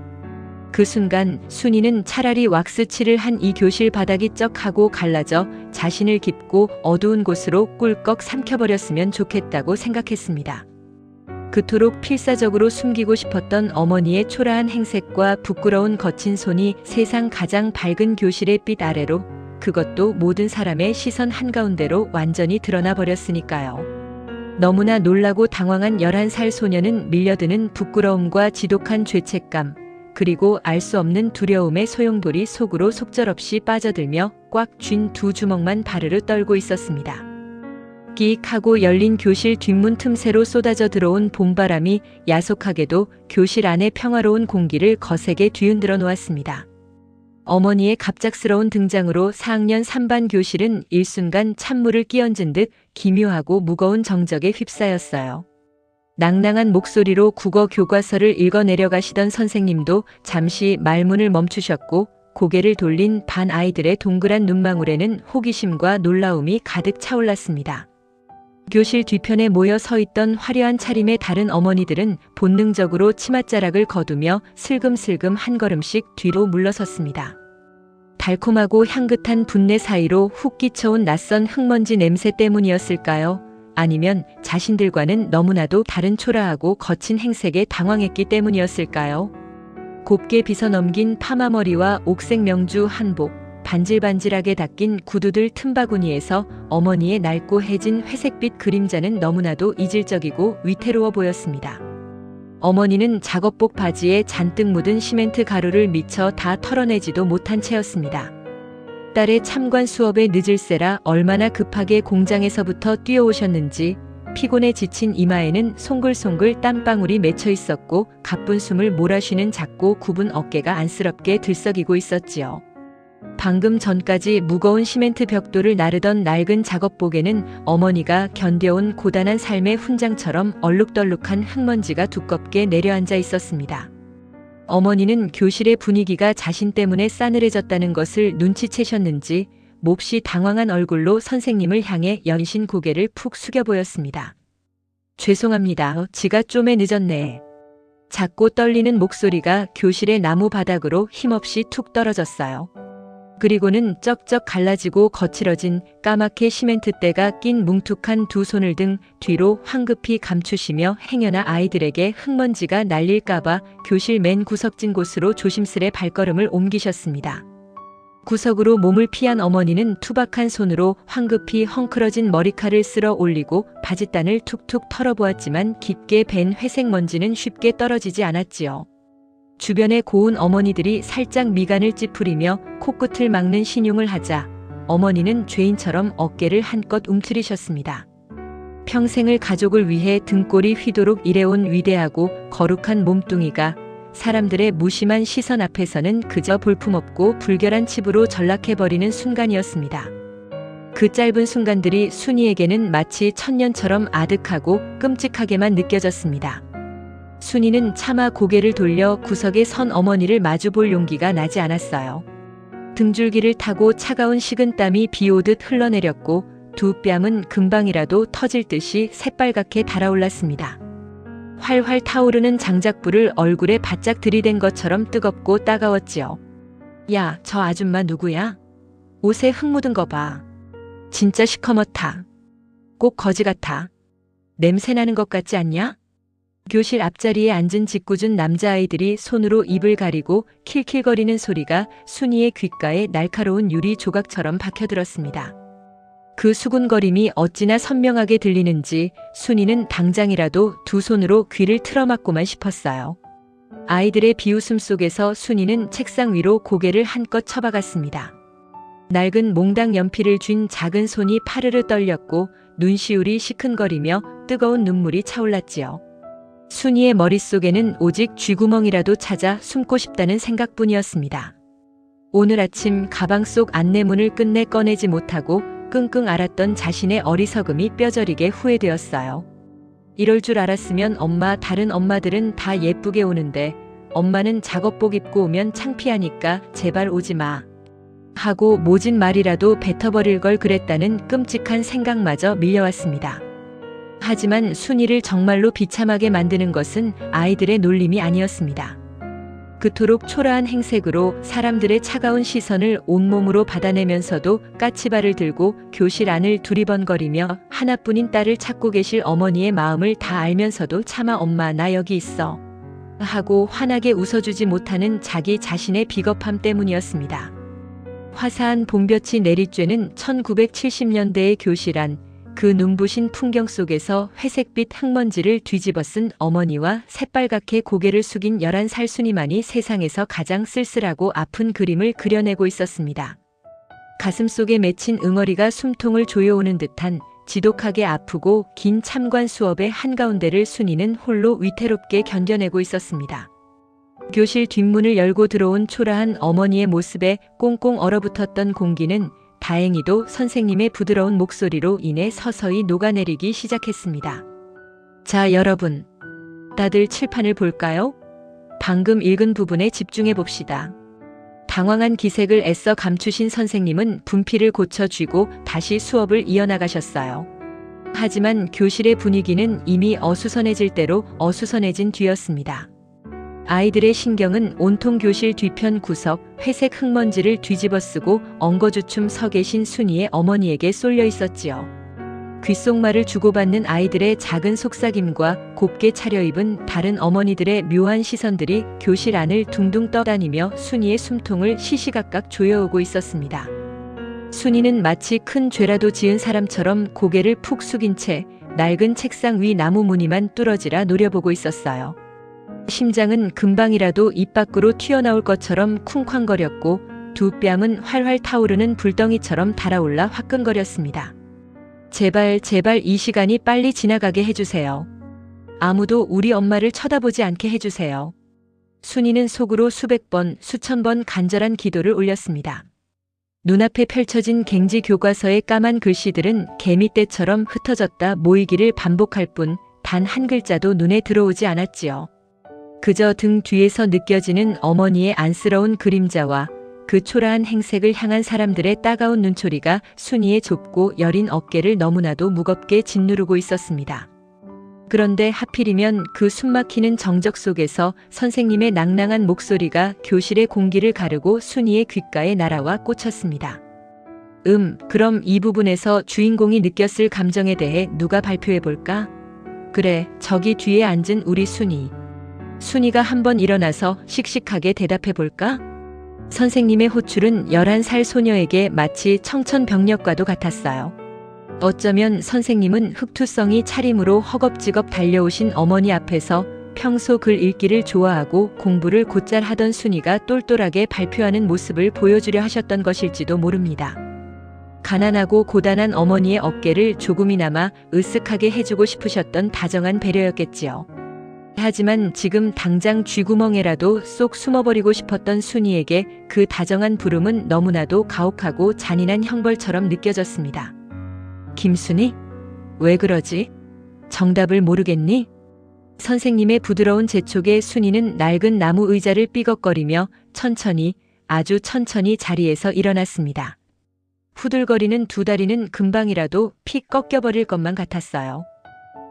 그 순간 순이는 차라리 왁스칠을 한 이 교실 바닥이 쩍하고 갈라져 자신을 깊고 어두운 곳으로 꿀꺽 삼켜버렸으면 좋겠다고 생각했습니다. 그토록 필사적으로 숨기고 싶었던 어머니의 초라한 행색과 부끄러운 거친 손이 세상 가장 밝은 교실의 빛 아래로, 그것도 모든 사람의 시선 한가운데로 완전히 드러나 버렸으니까요. 너무나 놀라고 당황한 11살 소녀는 밀려드는 부끄러움과 지독한 죄책감, 그리고 알 수 없는 두려움의 소용돌이 속으로 속절없이 빠져들며 꽉 쥔 두 주먹만 바르르 떨고 있었습니다. 끼익 하고 열린 교실 뒷문 틈새로 쏟아져 들어온 봄바람이 야속하게도 교실 안의 평화로운 공기를 거세게 뒤흔들어 놓았습니다. 어머니의 갑작스러운 등장으로 4학년 3반 교실은 일순간 찬물을 끼얹은 듯 기묘하고 무거운 정적에 휩싸였어요. 낭낭한 목소리로 국어 교과서를 읽어내려 가시던 선생님도 잠시 말문을 멈추셨고 고개를 돌린 반 아이들의 동그란 눈망울에는 호기심과 놀라움이 가득 차올랐습니다. 교실 뒤편에 모여 서 있던 화려한 차림의 다른 어머니들은 본능적으로 치맛자락을 거두며 슬금슬금 한 걸음씩 뒤로 물러섰습니다. 달콤하고 향긋한 분내 사이로 훅 끼쳐온 낯선 흙먼지 냄새 때문이었을까요? 아니면 자신들과는 너무나도 다른 초라하고 거친 행색에 당황했기 때문이었을까요? 곱게 빗어넘긴 파마머리와 옥색 명주 한복, 반질반질하게 닦인 구두들 틈바구니에서 어머니의 낡고 해진 회색빛 그림자는 너무나도 이질적이고 위태로워 보였습니다. 어머니는 작업복 바지에 잔뜩 묻은 시멘트 가루를 미처 다 털어내지도 못한 채였습니다. 딸의 참관 수업에 늦을세라 얼마나 급하게 공장에서부터 뛰어오셨는지 피곤에 지친 이마에는 송글송글 땀방울이 맺혀 있었고 가쁜 숨을 몰아쉬는 작고 굽은 어깨가 안쓰럽게 들썩이고 있었지요. 방금 전까지 무거운 시멘트 벽돌을 나르던 낡은 작업복에는 어머니가 견뎌온 고단한 삶의 훈장처럼 얼룩덜룩한 흙먼지가 두껍게 내려앉아 있었습니다. 어머니는 교실의 분위기가 자신 때문에 싸늘해졌다는 것을 눈치채셨는지 몹시 당황한 얼굴로 선생님을 향해 연신 고개를 푹 숙여 보였습니다. 죄송합니다. 지가 좀에 늦었네. 작고 떨리는 목소리가 교실의 나무 바닥으로 힘없이 툭 떨어졌어요. 그리고는 쩍쩍 갈라지고 거칠어진 까맣게 시멘트때가 낀 뭉툭한 두 손을 등 뒤로 황급히 감추시며 행여나 아이들에게 흙먼지가 날릴까봐 교실 맨 구석진 곳으로 조심스레 발걸음을 옮기셨습니다. 구석으로 몸을 피한 어머니는 투박한 손으로 황급히 헝클어진 머리칼을 쓸어 올리고 바짓단을 툭툭 털어보았지만 깊게 밴 회색 먼지는 쉽게 떨어지지 않았지요. 주변의 고운 어머니들이 살짝 미간을 찌푸리며 코끝을 막는 신용을 하자 어머니는 죄인처럼 어깨를 한껏 움츠리셨습니다. 평생을 가족을 위해 등골이 휘도록 일해온 위대하고 거룩한 몸뚱이가 사람들의 무심한 시선 앞에서는 그저 볼품없고 불결한 칩으로 전락해버리는 순간이었습니다. 그 짧은 순간들이 순이에게는 마치 천년처럼 아득하고 끔찍하게만 느껴졌습니다. 순이는 차마 고개를 돌려 구석에 선 어머니를 마주볼 용기가 나지 않았어요. 등줄기를 타고 차가운 식은땀이 비오듯 흘러내렸고 두 뺨은 금방이라도 터질 듯이 새빨갛게 달아올랐습니다. 활활 타오르는 장작불을 얼굴에 바짝 들이댄 것처럼 뜨겁고 따가웠지요. 야, 저 아줌마 누구야? 옷에 흙 묻은 거 봐. 진짜 시커멓다. 꼭 거지 같아. 냄새 나는 것 같지 않냐? 교실 앞자리에 앉은 짓궂은 남자아이들이 손으로 입을 가리고 킬킬거리는 소리가 순이의 귓가에 날카로운 유리 조각처럼 박혀들었습니다. 그 수군거림이 어찌나 선명하게 들리는지 순이는 당장이라도 두 손으로 귀를 틀어막고만 싶었어요. 아이들의 비웃음 속에서 순이는 책상 위로 고개를 한껏 쳐박았습니다. 낡은 몽당 연필을 쥔 작은 손이 파르르 떨렸고 눈시울이 시큰거리며 뜨거운 눈물이 차올랐지요. 순이의 머릿속에는 오직 쥐구멍이라도 찾아 숨고 싶다는 생각뿐이었습니다. 오늘 아침 가방 속 안내문을 끝내 꺼내지 못하고 끙끙 앓았던 자신의 어리석음이 뼈저리게 후회되었어요. 이럴 줄 알았으면 다른 엄마들은 다 예쁘게 오는데 엄마는 작업복 입고 오면 창피하니까 제발 오지 마. 하고 모진 말이라도 뱉어버릴 걸 그랬다는 끔찍한 생각마저 밀려왔습니다. 하지만 순이를 정말로 비참하게 만드는 것은 아이들의 놀림이 아니었습니다. 그토록 초라한 행색으로 사람들의 차가운 시선을 온몸으로 받아내면서도 까치발을 들고 교실 안을 두리번거리며 하나뿐인 딸을 찾고 계실 어머니의 마음을 다 알면서도 차마 엄마 나 여기 있어 하고 환하게 웃어주지 못하는 자기 자신의 비겁함 때문이었습니다. 화사한 봄볕이 내리쬐는 1970년대의 교실 안, 그 눈부신 풍경 속에서 회색빛 흙먼지를 뒤집어 쓴 어머니와 새빨갛게 고개를 숙인 11살 순이만이 세상에서 가장 쓸쓸하고 아픈 그림을 그려내고 있었습니다. 가슴속에 맺힌 응어리가 숨통을 조여오는 듯한 지독하게 아프고 긴 참관 수업의 한가운데를 순이는 홀로 위태롭게 견뎌내고 있었습니다. 교실 뒷문을 열고 들어온 초라한 어머니의 모습에 꽁꽁 얼어붙었던 공기는 다행히도 선생님의 부드러운 목소리로 인해 서서히 녹아내리기 시작했습니다. 자, 여러분. 다들 칠판을 볼까요? 방금 읽은 부분에 집중해 봅시다. 당황한 기색을 애써 감추신 선생님은 분필을 고쳐 쥐고 다시 수업을 이어나가셨어요. 하지만 교실의 분위기는 이미 어수선해질 대로 어수선해진 뒤였습니다. 아이들의 신경은 온통 교실 뒤편 구석 회색 흙먼지를 뒤집어 쓰고 엉거주춤 서 계신 순이의 어머니에게 쏠려 있었지요. 귓속말을 주고받는 아이들의 작은 속삭임과 곱게 차려입은 다른 어머니들의 묘한 시선들이 교실 안을 둥둥 떠다니며 순이의 숨통을 시시각각 조여오고 있었습니다. 순이는 마치 큰 죄라도 지은 사람처럼 고개를 푹 숙인 채 낡은 책상 위 나무 무늬만 뚫어지라 노려보고 있었어요. 심장은 금방이라도 입 밖으로 튀어나올 것처럼 쿵쾅거렸고 두 뺨은 활활 타오르는 불덩이처럼 달아올라 화끈거렸습니다. 제발 이 시간이 빨리 지나가게 해주세요. 아무도 우리 엄마를 쳐다보지 않게 해주세요. 순이는 속으로 수백 번, 수천 번 간절한 기도를 올렸습니다. 눈앞에 펼쳐진 갱지 교과서의 까만 글씨들은 개미떼처럼 흩어졌다 모이기를 반복할 뿐 단 한 글자도 눈에 들어오지 않았지요. 그저 등 뒤에서 느껴지는 어머니의 안쓰러운 그림자와 그 초라한 행색을 향한 사람들의 따가운 눈초리가 순이의 좁고 여린 어깨를 너무나도 무겁게 짓누르고 있었습니다. 그런데 하필이면 그 숨막히는 정적 속에서 선생님의 낭낭한 목소리가 교실의 공기를 가르고 순이의 귓가에 날아와 꽂혔습니다. 그럼 이 부분에서 주인공이 느꼈을 감정에 대해 누가 발표해볼까? 그래, 저기 뒤에 앉은 우리 순이. 순이가 한번 일어나서 씩씩하게 대답해볼까? 선생님의 호출은 11살 소녀에게 마치 청천벽력과도 같았어요. 어쩌면 선생님은 흑투성이 차림으로 허겁지겁 달려오신 어머니 앞에서 평소 글 읽기를 좋아하고 공부를 곧잘 하던 순이가 똘똘하게 발표하는 모습을 보여주려 하셨던 것일지도 모릅니다. 가난하고 고단한 어머니의 어깨를 조금이나마 으쓱하게 해주고 싶으셨던 다정한 배려였겠지요. 하지만 지금 당장 쥐구멍에라도 쏙 숨어버리고 싶었던 순이에게 그 다정한 부름은 너무나도 가혹하고 잔인한 형벌처럼 느껴졌습니다. 김순이? 왜 그러지? 정답을 모르겠니? 선생님의 부드러운 재촉에 순이는 낡은 나무 의자를 삐걱거리며 천천히, 아주 천천히 자리에서 일어났습니다. 후들거리는 두 다리는 금방이라도 픽 꺾여버릴 것만 같았어요.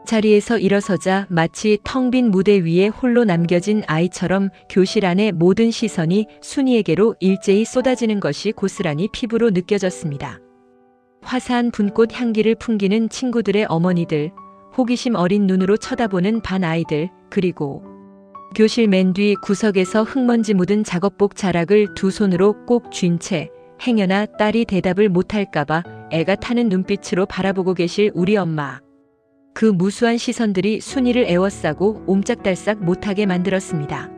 자리에서 일어서자 마치 텅 빈 무대 위에 홀로 남겨진 아이처럼 교실 안의 모든 시선이 순이에게로 일제히 쏟아지는 것이 고스란히 피부로 느껴졌습니다. 화사한 분꽃 향기를 풍기는 친구들의 어머니들, 호기심 어린 눈으로 쳐다보는 반 아이들, 그리고 교실 맨 뒤 구석에서 흙먼지 묻은 작업복 자락을 두 손으로 꼭 쥔 채 행여나 딸이 대답을 못할까봐 애가 타는 눈빛으로 바라보고 계실 우리 엄마. 그 무수한 시선들이 순이를 애워싸고 옴짝달싹 못하게 만들었습니다.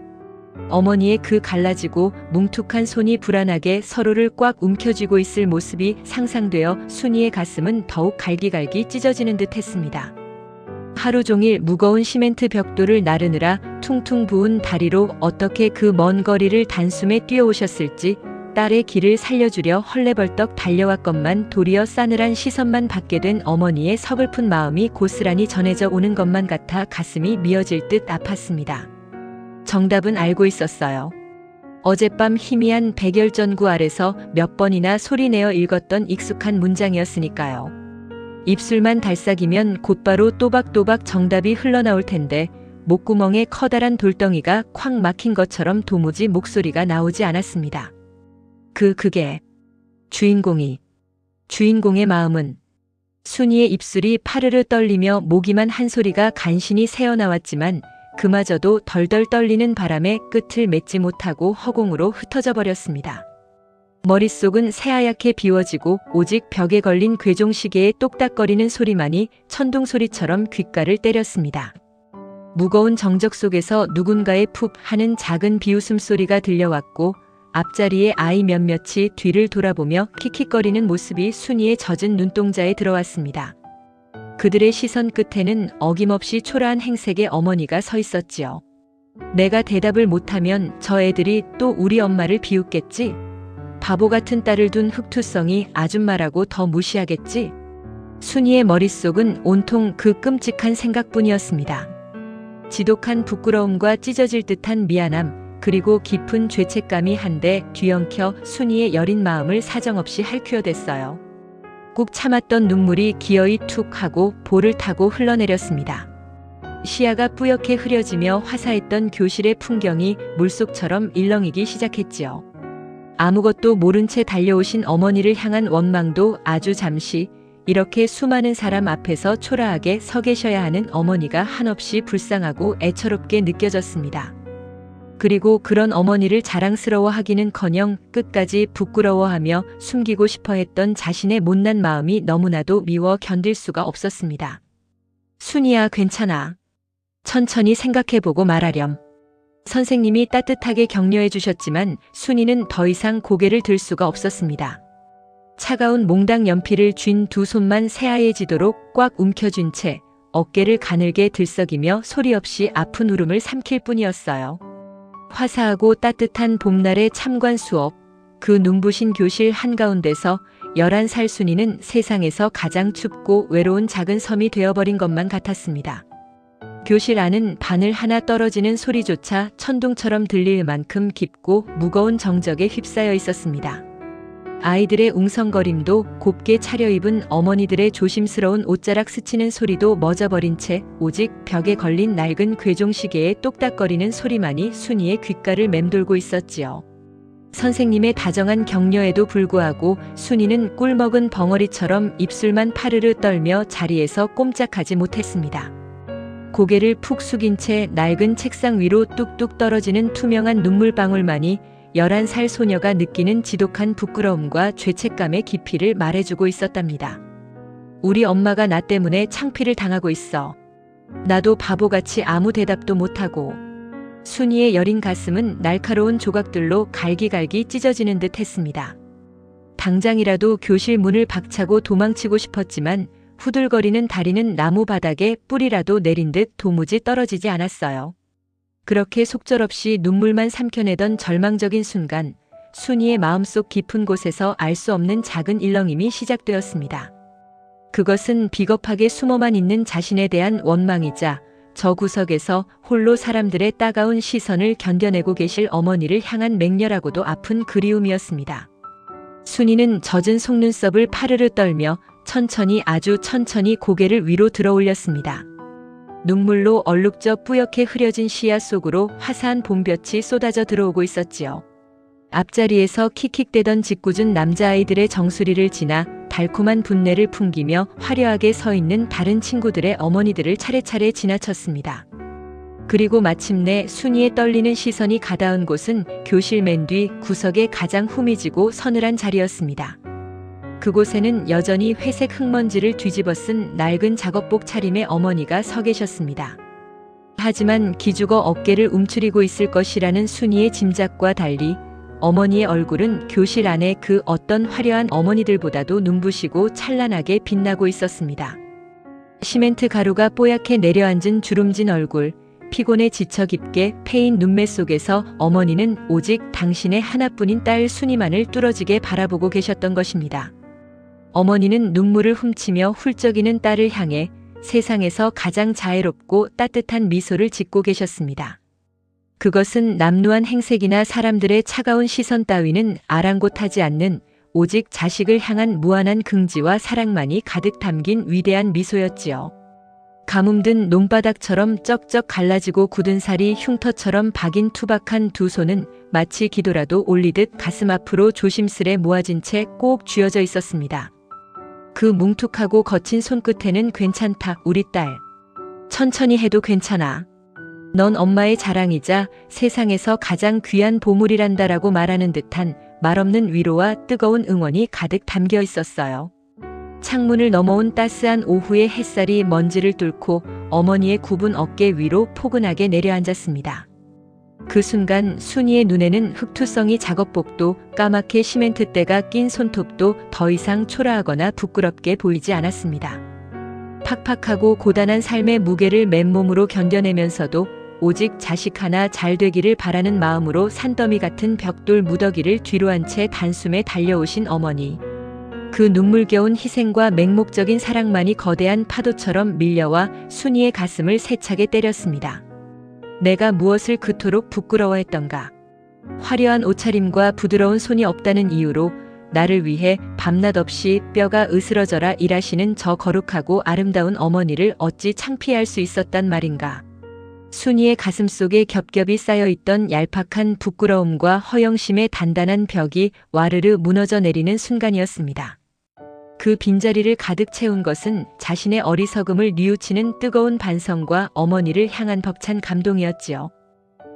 어머니의 그 갈라지고 뭉툭한 손이 불안하게 서로를 꽉 움켜쥐고 있을 모습이 상상되어 순이의 가슴은 더욱 갈기갈기 찢어지는 듯 했습니다. 하루 종일 무거운 시멘트 벽돌을 나르느라 퉁퉁 부은 다리로 어떻게 그 먼 거리를 단숨에 뛰어오셨을지, 딸의 길을 살려주려 헐레벌떡 달려왔건만 도리어 싸늘한 시선만 받게 된 어머니의 서글픈 마음이 고스란히 전해져 오는 것만 같아 가슴이 미어질 듯 아팠습니다. 정답은 알고 있었어요. 어젯밤 희미한 백열전구 아래서 몇 번이나 소리내어 읽었던 익숙한 문장이었으니까요. 입술만 달싹이면 곧바로 또박또박 정답이 흘러나올 텐데 목구멍에 커다란 돌덩이가 콱 막힌 것처럼 도무지 목소리가 나오지 않았습니다. 그게 주인공의 마음은. 순이의 입술이 파르르 떨리며 모기만 한 소리가 간신히 새어나왔지만 그마저도 덜덜 떨리는 바람에 끝을 맺지 못하고 허공으로 흩어져 버렸습니다. 머릿속은 새하얗게 비워지고 오직 벽에 걸린 괴종시계의 똑딱거리는 소리만이 천둥소리처럼 귓가를 때렸습니다. 무거운 정적 속에서 누군가의 푹 하는 작은 비웃음 소리가 들려왔고 앞자리에 아이 몇몇이 뒤를 돌아보며 킥킥거리는 모습이 순이의 젖은 눈동자에 들어왔습니다. 그들의 시선 끝에는 어김없이 초라한 행색의 어머니가 서 있었지요. 내가 대답을 못하면 저 애들이 또 우리 엄마를 비웃겠지? 바보 같은 딸을 둔 흑투성이 아줌마라고 더 무시하겠지? 순이의 머릿속은 온통 그 끔찍한 생각뿐이었습니다. 지독한 부끄러움과 찢어질 듯한 미안함, 그리고 깊은 죄책감이 한데 뒤엉켜 순이의 여린 마음을 사정없이 핥히어댔어요. 꾹 참았던 눈물이 기어이 툭 하고 볼을 타고 흘러내렸습니다. 시야가 뿌옇게 흐려지며 화사했던 교실의 풍경이 물속처럼 일렁이기 시작했지요. 아무것도 모른 채 달려오신 어머니를 향한 원망도 아주 잠시, 이렇게 수많은 사람 앞에서 초라하게 서 계셔야 하는 어머니가 한없이 불쌍하고 애처롭게 느껴졌습니다. 그리고 그런 어머니를 자랑스러워하기는커녕 끝까지 부끄러워하며 숨기고 싶어 했던 자신의 못난 마음이 너무나도 미워 견딜 수가 없었습니다. 순이야, 괜찮아. 천천히 생각해보고 말하렴. 선생님이 따뜻하게 격려해 주셨지만 순이는 더 이상 고개를 들 수가 없었습니다. 차가운 몽당 연필을 쥔 두 손만 새하얘지도록 꽉 움켜쥔 채 어깨를 가늘게 들썩이며 소리 없이 아픈 울음을 삼킬 뿐이었어요. 화사하고 따뜻한 봄날의 참관 수업, 그 눈부신 교실 한가운데서 11살 순이는 세상에서 가장 춥고 외로운 작은 섬이 되어버린 것만 같았습니다. 교실 안은 바늘 하나 떨어지는 소리조차 천둥처럼 들릴 만큼 깊고 무거운 정적에 휩싸여 있었습니다. 아이들의 웅성거림도, 곱게 차려입은 어머니들의 조심스러운 옷자락 스치는 소리도 멎어버린 채 오직 벽에 걸린 낡은 괴종시계의 똑딱거리는 소리만이 순이의 귓가를 맴돌고 있었지요. 선생님의 다정한 격려에도 불구하고 순이는 꿀먹은 벙어리처럼 입술만 파르르 떨며 자리에서 꼼짝하지 못했습니다. 고개를 푹 숙인 채 낡은 책상 위로 뚝뚝 떨어지는 투명한 눈물방울만이 11살 소녀가 느끼는 지독한 부끄러움과 죄책감의 깊이를 말해주고 있었답니다. 우리 엄마가 나 때문에 창피를 당하고 있어. 나도 바보같이 아무 대답도 못하고. 순이의 여린 가슴은 날카로운 조각들로 갈기갈기 찢어지는 듯 했습니다. 당장이라도 교실 문을 박차고 도망치고 싶었지만 후들거리는 다리는 나무 바닥에 뿌리라도 내린 듯 도무지 떨어지지 않았어요. 그렇게 속절없이 눈물만 삼켜내던 절망적인 순간 순이의 마음속 깊은 곳에서 알 수 없는 작은 일렁임이 시작되었습니다. 그것은 비겁하게 숨어만 있는 자신에 대한 원망이자 저 구석에서 홀로 사람들의 따가운 시선을 견뎌내고 계실 어머니를 향한 맹렬하고도 아픈 그리움이었습니다. 순이는 젖은 속눈썹을 파르르 떨며 천천히, 아주 천천히 고개를 위로 들어 올렸습니다. 눈물로 얼룩져 뿌옇게 흐려진 시야 속으로 화사한 봄볕이 쏟아져 들어오고 있었지요. 앞자리에서 킥킥대던 짓궂은 남자아이들의 정수리를 지나 달콤한 분내를 풍기며 화려하게 서 있는 다른 친구들의 어머니들을 차례차례 지나쳤습니다. 그리고 마침내 순이의 떨리는 시선이 가닿은 곳은 교실 맨 뒤 구석의 가장 후미지고 서늘한 자리였습니다. 그곳에는 여전히 회색 흙먼지를 뒤집어 쓴 낡은 작업복 차림의 어머니가 서 계셨습니다. 하지만 기죽어 어깨를 움츠리고 있을 것이라는 순이의 짐작과 달리 어머니의 얼굴은 교실 안에 그 어떤 화려한 어머니들보다도 눈부시고 찬란하게 빛나고 있었습니다. 시멘트 가루가 뽀얗게 내려앉은 주름진 얼굴, 피곤에 지쳐 깊게 패인 눈매 속에서 어머니는 오직 당신의 하나뿐인 딸 순이만을 뚫어지게 바라보고 계셨던 것입니다. 어머니는 눈물을 훔치며 훌쩍이는 딸을 향해 세상에서 가장 자애롭고 따뜻한 미소를 짓고 계셨습니다. 그것은 남루한 행색이나 사람들의 차가운 시선 따위는 아랑곳하지 않는 오직 자식을 향한 무한한 긍지와 사랑만이 가득 담긴 위대한 미소였지요. 가뭄든 논바닥처럼 쩍쩍 갈라지고 굳은 살이 흉터처럼 박인 투박한 두 손은 마치 기도라도 올리듯 가슴 앞으로 조심스레 모아진 채 꼭 쥐어져 있었습니다. 그 뭉툭하고 거친 손끝에는 괜찮다, 우리 딸. 천천히 해도 괜찮아. 넌 엄마의 자랑이자 세상에서 가장 귀한 보물이란다라고 말하는 듯한 말없는 위로와 뜨거운 응원이 가득 담겨 있었어요. 창문을 넘어온 따스한 오후의 햇살이 먼지를 뚫고 어머니의 굽은 어깨 위로 포근하게 내려앉았습니다. 그 순간 순이의 눈에는 흑투성이 작업복도 까맣게 시멘트때가 낀 손톱도 더 이상 초라하거나 부끄럽게 보이지 않았습니다. 팍팍하고 고단한 삶의 무게를 맨몸으로 견뎌내면서도 오직 자식 하나 잘 되기를 바라는 마음으로 산더미 같은 벽돌 무더기를 뒤로 한 채 단숨에 달려오신 어머니. 그 눈물겨운 희생과 맹목적인 사랑만이 거대한 파도처럼 밀려와 순이의 가슴을 세차게 때렸습니다. 내가 무엇을 그토록 부끄러워했던가. 화려한 옷차림과 부드러운 손이 없다는 이유로 나를 위해 밤낮 없이 뼈가 으스러져라 일하시는 저 거룩하고 아름다운 어머니를 어찌 창피할 수 있었단 말인가. 순이의 가슴 속에 겹겹이 쌓여있던 얄팍한 부끄러움과 허영심의 단단한 벽이 와르르 무너져 내리는 순간이었습니다. 그 빈자리를 가득 채운 것은 자신의 어리석음을 뉘우치는 뜨거운 반성과 어머니를 향한 벅찬 감동이었지요.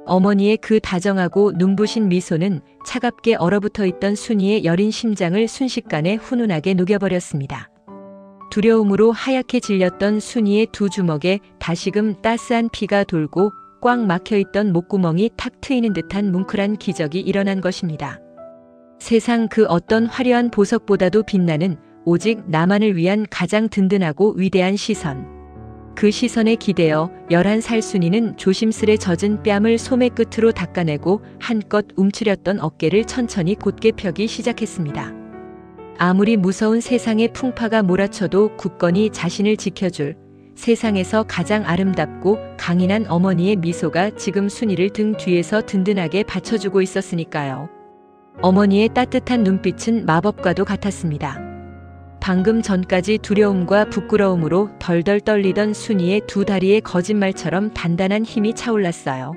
어머니의 그 다정하고 눈부신 미소는 차갑게 얼어붙어 있던 순이의 여린 심장을 순식간에 훈훈하게 녹여버렸습니다. 두려움으로 하얗게 질렸던 순이의 두 주먹에 다시금 따스한 피가 돌고 꽉 막혀있던 목구멍이 탁 트이는 듯한 뭉클한 기적이 일어난 것입니다. 세상 그 어떤 화려한 보석보다도 빛나는 오직 나만을 위한 가장 든든하고 위대한 시선. 그 시선에 기대어 11살 순이는 조심스레 젖은 뺨을 소매 끝으로 닦아내고 한껏 움츠렸던 어깨를 천천히 곧게 펴기 시작했습니다. 아무리 무서운 세상의 풍파가 몰아쳐도 굳건히 자신을 지켜줄 세상에서 가장 아름답고 강인한 어머니의 미소가 지금 순이를 등 뒤에서 든든하게 받쳐주고 있었으니까요. 어머니의 따뜻한 눈빛은 마법과도 같았습니다. 방금 전까지 두려움과 부끄러움으로 덜덜 떨리던 순이의 두 다리에 거짓말처럼 단단한 힘이 차올랐어요.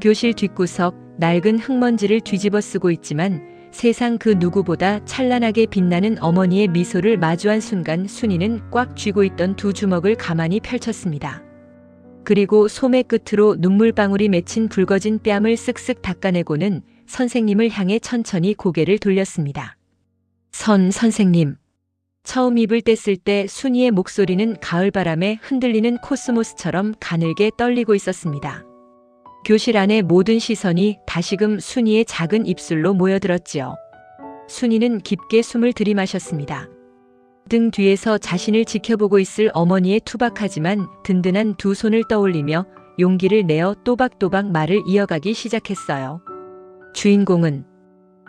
교실 뒷구석 낡은 흙먼지를 뒤집어 쓰고 있지만 세상 그 누구보다 찬란하게 빛나는 어머니의 미소를 마주한 순간 순이는 꽉 쥐고 있던 두 주먹을 가만히 펼쳤습니다. 그리고 소매 끝으로 눈물방울이 맺힌 붉어진 뺨을 쓱쓱 닦아내고는 선생님을 향해 천천히 고개를 돌렸습니다. 선생님. 처음 입을 뗐을 때 순이의 목소리는 가을바람에 흔들리는 코스모스처럼 가늘게 떨리고 있었습니다. 교실 안의 모든 시선이 다시금 순이의 작은 입술로 모여들었지요. 순이는 깊게 숨을 들이마셨습니다. 등 뒤에서 자신을 지켜보고 있을 어머니의 투박하지만 든든한 두 손을 떠올리며 용기를 내어 또박또박 말을 이어가기 시작했어요. 주인공은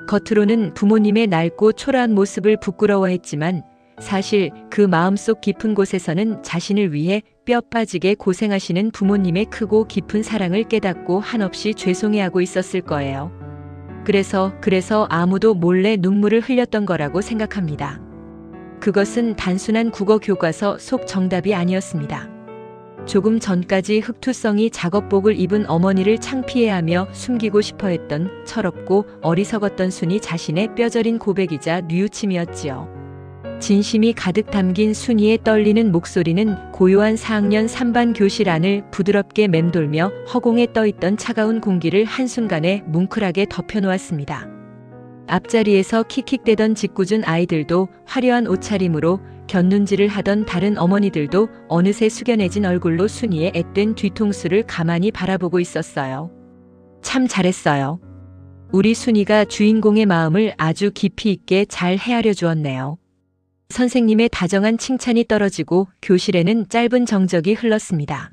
겉으로는 부모님의 낡고 초라한 모습을 부끄러워했지만 사실 그 마음속 깊은 곳에서는 자신을 위해 뼈 빠지게 고생하시는 부모님의 크고 깊은 사랑을 깨닫고 한없이 죄송해하고 있었을 거예요. 그래서 아무도 몰래 눈물을 흘렸던 거라고 생각합니다. 그것은 단순한 국어 교과서 속 정답이 아니었습니다. 조금 전까지 흑투성이 작업복을 입은 어머니를 창피해하며 숨기고 싶어했던 철없고 어리석었던 순이 자신의 뼈저린 고백이자 뉘우침이었지요. 진심이 가득 담긴 순이의 떨리는 목소리는 고요한 4학년 3반 교실 안을 부드럽게 맴돌며 허공에 떠있던 차가운 공기를 한순간에 뭉클하게 덮여놓았습니다. 앞자리에서 킥킥대던 짓궂은 아이들도 화려한 옷차림으로 곁눈질을 하던 다른 어머니들도 어느새 숙연해진 얼굴로 순이의 앳된 뒤통수를 가만히 바라보고 있었어요. 참 잘했어요. 우리 순이가 주인공의 마음을 아주 깊이 있게 잘 헤아려 주었네요. 선생님의 다정한 칭찬이 떨어지고 교실에는 짧은 정적이 흘렀습니다.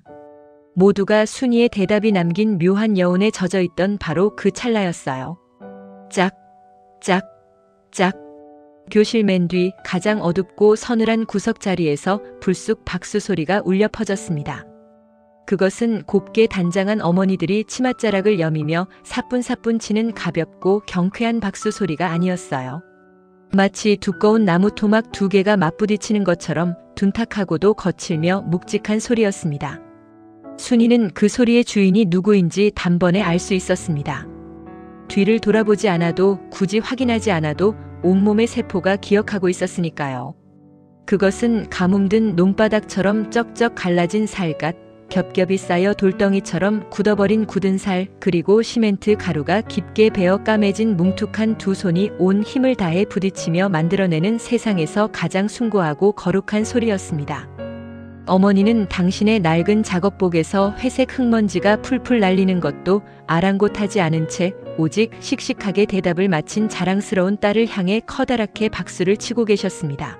모두가 순이의 대답이 남긴 묘한 여운에 젖어 있던 바로 그 찰나였어요. 짝, 짝, 짝. 교실 맨 뒤 가장 어둡고 서늘한 구석 자리에서 불쑥 박수 소리가 울려 퍼졌습니다. 그것은 곱게 단장한 어머니들이 치맛자락을 여미며 사뿐사뿐 치는 가볍고 경쾌한 박수 소리가 아니었어요. 마치 두꺼운 나무 토막 두 개가 맞부딪히는 것처럼 둔탁하고도 거칠며 묵직한 소리였습니다. 순이는 그 소리의 주인이 누구인지 단번에 알 수 있었습니다. 뒤를 돌아보지 않아도 굳이 확인하지 않아도 온몸의 세포가 기억하고 있었으니까요. 그것은 가뭄든 논바닥처럼 쩍쩍 갈라진 살갗, 겹겹이 쌓여 돌덩이처럼 굳어버린 굳은 살, 그리고 시멘트 가루가 깊게 베어 까매진 뭉툭한 두 손이 온 힘을 다해 부딪히며 만들어내는 세상에서 가장 숭고하고 거룩한 소리였습니다. 어머니는 당신의 낡은 작업복에서 회색 흙먼지가 풀풀 날리는 것도 아랑곳하지 않은 채 오직 씩씩하게 대답을 마친 자랑스러운 딸을 향해 커다랗게 박수를 치고 계셨습니다.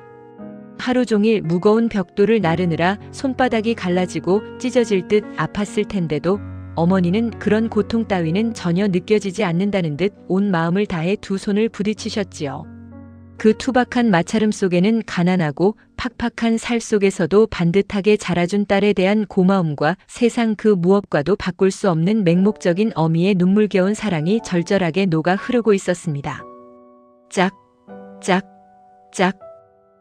하루 종일 무거운 벽돌을 나르느라 손바닥이 갈라지고 찢어질 듯 아팠을 텐데도 어머니는 그런 고통 따위는 전혀 느껴지지 않는다는 듯 온 마음을 다해 두 손을 부딪히셨지요. 그 투박한 마찰음 속에는 가난하고 팍팍한 살 속에서도 반듯하게 자라준 딸에 대한 고마움과 세상 그 무엇과도 바꿀 수 없는 맹목적인 어미의 눈물겨운 사랑이 절절하게 녹아 흐르고 있었습니다. 짝, 짝, 짝.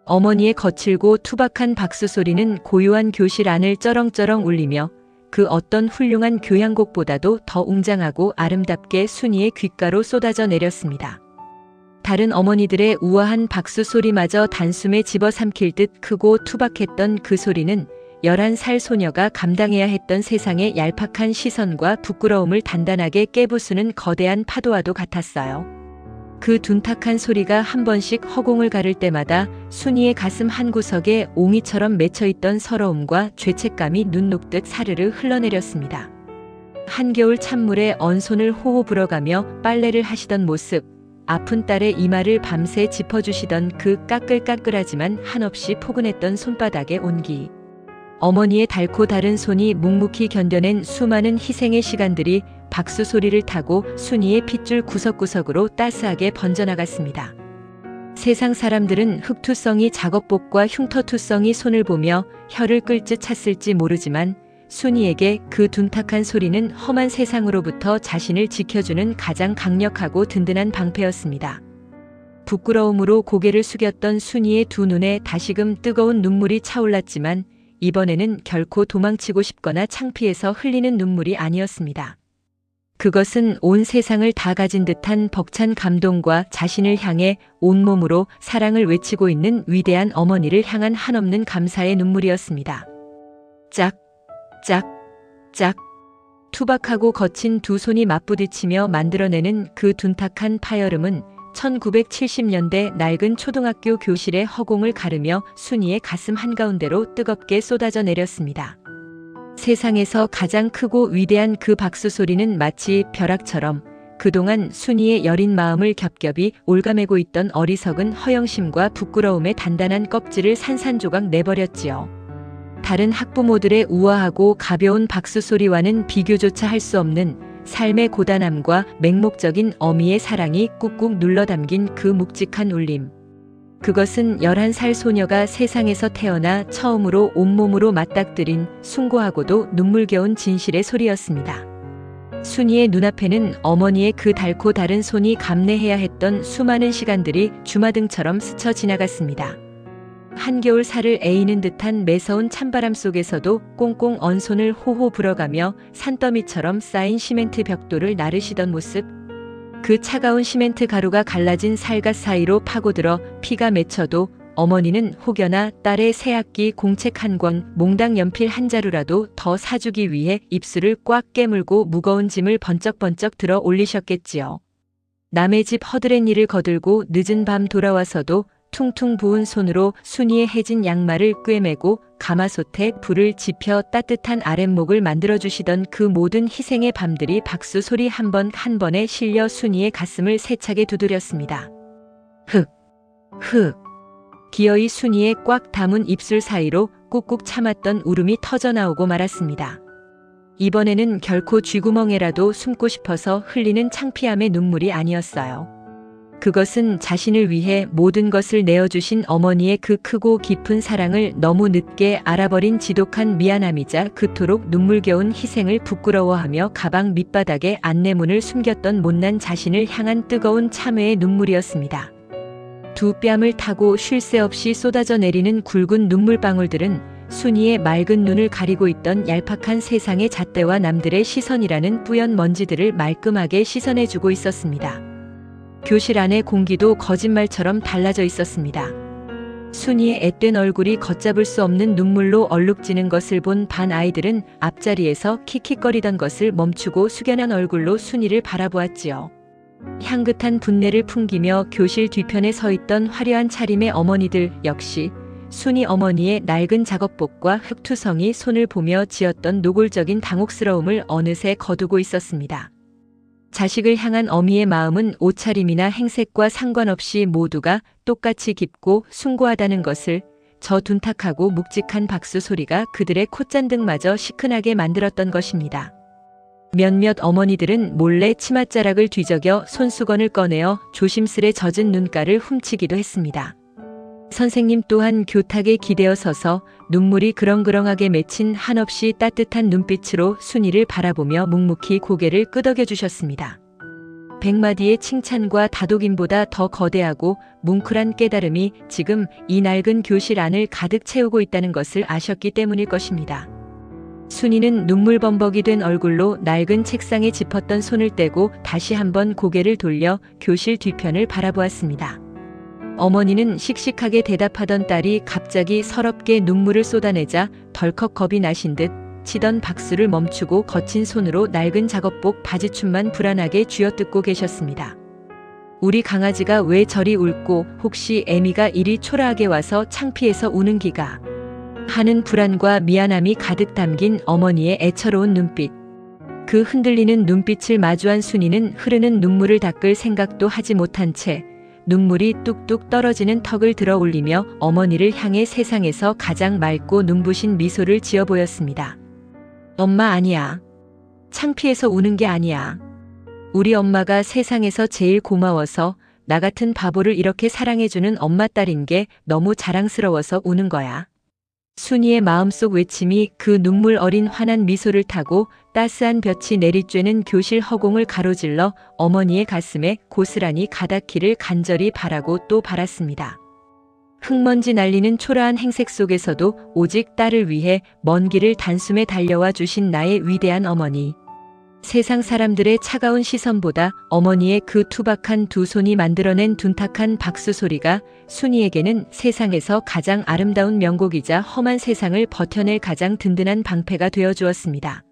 어머니의 거칠고 투박한 박수 소리는 고요한 교실 안을 쩌렁쩌렁 울리며 그 어떤 훌륭한 교향곡보다도 더 웅장하고 아름답게 순이의 귓가로 쏟아져 내렸습니다. 다른 어머니들의 우아한 박수 소리마저 단숨에 집어삼킬 듯 크고 투박했던 그 소리는 11살 소녀가 감당해야 했던 세상의 얄팍한 시선과 부끄러움을 단단하게 깨부수는 거대한 파도와도 같았어요. 그 둔탁한 소리가 한 번씩 허공을 가를 때마다 순이의 가슴 한구석에 옹이처럼 맺혀있던 서러움과 죄책감이 눈 녹듯 사르르 흘러내렸습니다. 한겨울 찬물에 언손을 호호 불어가며 빨래를 하시던 모습, 아픈 딸의 이마를 밤새 짚어주시던 그 까끌까끌하지만 한없이 포근했던 손바닥의 온기. 어머니의 달고 다른 손이 묵묵히 견뎌낸 수많은 희생의 시간들이 박수 소리를 타고 순이의 핏줄 구석구석으로 따스하게 번져나갔습니다. 세상 사람들은 흙투성이 작업복과 흉터투성이 손을 보며 혀를 끌 듯 찼을지 모르지만 순이에게 그 둔탁한 소리는 험한 세상으로부터 자신을 지켜주는 가장 강력하고 든든한 방패였습니다. 부끄러움으로 고개를 숙였던 순이의 두 눈에 다시금 뜨거운 눈물이 차올랐지만 이번에는 결코 도망치고 싶거나 창피해서 흘리는 눈물이 아니었습니다. 그것은 온 세상을 다 가진 듯한 벅찬 감동과 자신을 향해 온몸으로 사랑을 외치고 있는 위대한 어머니를 향한 한없는 감사의 눈물이었습니다. 짝, 짝, 짝. 투박하고 거친 두 손이 맞부딪히며 만들어내는 그 둔탁한 파열음은 1970년대 낡은 초등학교 교실의 허공을 가르며 순이의 가슴 한가운데로 뜨겁게 쏟아져 내렸습니다. 세상에서 가장 크고 위대한 그 박수 소리는 마치 벼락처럼 그동안 순이의 여린 마음을 겹겹이 올가매고 있던 어리석은 허영심과 부끄러움의 단단한 껍질을 산산조각 내버렸지요. 다른 학부모들의 우아하고 가벼운 박수 소리와는 비교조차 할 수 없는 삶의 고단함과 맹목적인 어미의 사랑이 꾹꾹 눌러 담긴 그 묵직한 울림. 그것은 11살 소녀가 세상에서 태어나 처음으로 온몸으로 맞닥뜨린 숭고하고도 눈물겨운 진실의 소리였습니다. 순이의 눈앞에는 어머니의 그 달고 다른 손이 감내해야 했던 수많은 시간들이 주마등처럼 스쳐 지나갔습니다. 한겨울 살을 에이는 듯한 매서운 찬바람 속에서도 꽁꽁 언 손을 호호 불어가며 산더미처럼 쌓인 시멘트 벽돌을 나르시던 모습. 그 차가운 시멘트 가루가 갈라진 살갗 사이로 파고들어 피가 맺혀도 어머니는 혹여나 딸의 새학기 공책 한 권, 몽당 연필 한 자루라도 더 사주기 위해 입술을 꽉 깨물고 무거운 짐을 번쩍번쩍 들어 올리셨겠지요. 남의 집 허드렛 일을 거들고 늦은 밤 돌아와서도 퉁퉁 부은 손으로 순이의 해진 양말을 꿰매고 가마솥에 불을 지펴 따뜻한 아랫목을 만들어주시던 그 모든 희생의 밤들이 박수 소리 한 번 한 번에 실려 순이의 가슴을 세차게 두드렸습니다. 흑, 흑. 기어이 순이의 꽉 담은 입술 사이로 꾹꾹 참았던 울음이 터져나오고 말았습니다. 이번에는 결코 쥐구멍에라도 숨고 싶어서 흘리는 창피함의 눈물이 아니었어요. 그것은 자신을 위해 모든 것을 내어주신 어머니의 그 크고 깊은 사랑을 너무 늦게 알아버린 지독한 미안함이자 그토록 눈물겨운 희생을 부끄러워하며 가방 밑바닥에 안내문을 숨겼던 못난 자신을 향한 뜨거운 참회의 눈물이었습니다. 두 뺨을 타고 쉴 새 없이 쏟아져 내리는 굵은 눈물방울들은 순이의 맑은 눈을 가리고 있던 얄팍한 세상의 잣대와 남들의 시선이라는 뿌연 먼지들을 말끔하게 씻어내주고 있었습니다. 교실 안의 공기도 거짓말처럼 달라져 있었습니다. 순이의 앳된 얼굴이 걷잡을 수 없는 눈물로 얼룩지는 것을 본 반 아이들은 앞자리에서 킥킥거리던 것을 멈추고 숙연한 얼굴로 순이를 바라보았지요. 향긋한 분내를 풍기며 교실 뒤편에 서 있던 화려한 차림의 어머니들 역시 순이 어머니의 낡은 작업복과 흙투성이 손을 보며 지었던 노골적인 당혹스러움을 어느새 거두고 있었습니다. 자식을 향한 어미의 마음은 옷차림이나 행색과 상관없이 모두가 똑같이 깊고 숭고하다는 것을 저 둔탁하고 묵직한 박수 소리가 그들의 콧잔등마저 시큰하게 만들었던 것입니다. 몇몇 어머니들은 몰래 치맛자락을 뒤적여 손수건을 꺼내어 조심스레 젖은 눈가를 훔치기도 했습니다. 선생님 또한 교탁에 기대어 서서 눈물이 그렁그렁하게 맺힌 한없이 따뜻한 눈빛으로 순이를 바라보며 묵묵히 고개를 끄덕여 주셨습니다. 100마디의 칭찬과 다독임보다 더 거대하고 뭉클한 깨달음이 지금 이 낡은 교실 안을 가득 채우고 있다는 것을 아셨기 때문일 것입니다. 순이는 눈물범벅이 된 얼굴로 낡은 책상에 짚었던 손을 떼고 다시 한번 고개를 돌려 교실 뒤편을 바라보았습니다. 어머니는 씩씩하게 대답하던 딸이 갑자기 서럽게 눈물을 쏟아내자 덜컥 겁이 나신 듯 치던 박수를 멈추고 거친 손으로 낡은 작업복 바지춤만 불안하게 쥐어뜯고 계셨습니다. 우리 강아지가 왜 저리 울고 혹시 애미가 이리 초라하게 와서 창피해서 우는 기가 하는 불안과 미안함이 가득 담긴 어머니의 애처로운 눈빛. 그 흔들리는 눈빛을 마주한 순이는 흐르는 눈물을 닦을 생각도 하지 못한 채 눈물이 뚝뚝 떨어지는 턱을 들어 올리며 어머니를 향해 세상에서 가장 맑고 눈부신 미소를 지어 보였습니다. 엄마 아니야. 창피해서 우는 게 아니야. 우리 엄마가 세상에서 제일 고마워서 나 같은 바보를 이렇게 사랑해주는 엄마 딸인 게 너무 자랑스러워서 우는 거야. 순이의 마음속 외침이 그 눈물 어린 환한 미소를 타고 따스한 볕이 내리쬐는 교실 허공을 가로질러 어머니의 가슴에 고스란히 가닿기를 간절히 바라고 또 바랐습니다. 흙먼지 날리는 초라한 행색 속에서도 오직 딸을 위해 먼 길을 단숨에 달려와 주신 나의 위대한 어머니. 세상 사람들의 차가운 시선보다 어머니의 그 투박한 두 손이 만들어낸 둔탁한 박수 소리가 순이에게는 세상에서 가장 아름다운 명곡이자 험한 세상을 버텨낼 가장 든든한 방패가 되어 주었습니다.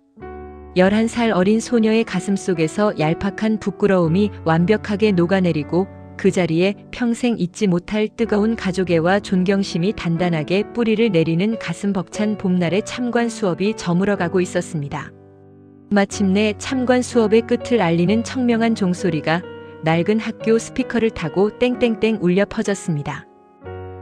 11살 어린 소녀의 가슴 속에서 얄팍한 부끄러움이 완벽하게 녹아내리고 그 자리에 평생 잊지 못할 뜨거운 가족애와 존경심이 단단하게 뿌리를 내리는 가슴 벅찬 봄날의 참관 수업이 저물어가고 있었습니다. 마침내 참관 수업의 끝을 알리는 청명한 종소리가 낡은 학교 스피커를 타고 땡땡땡 울려 퍼졌습니다.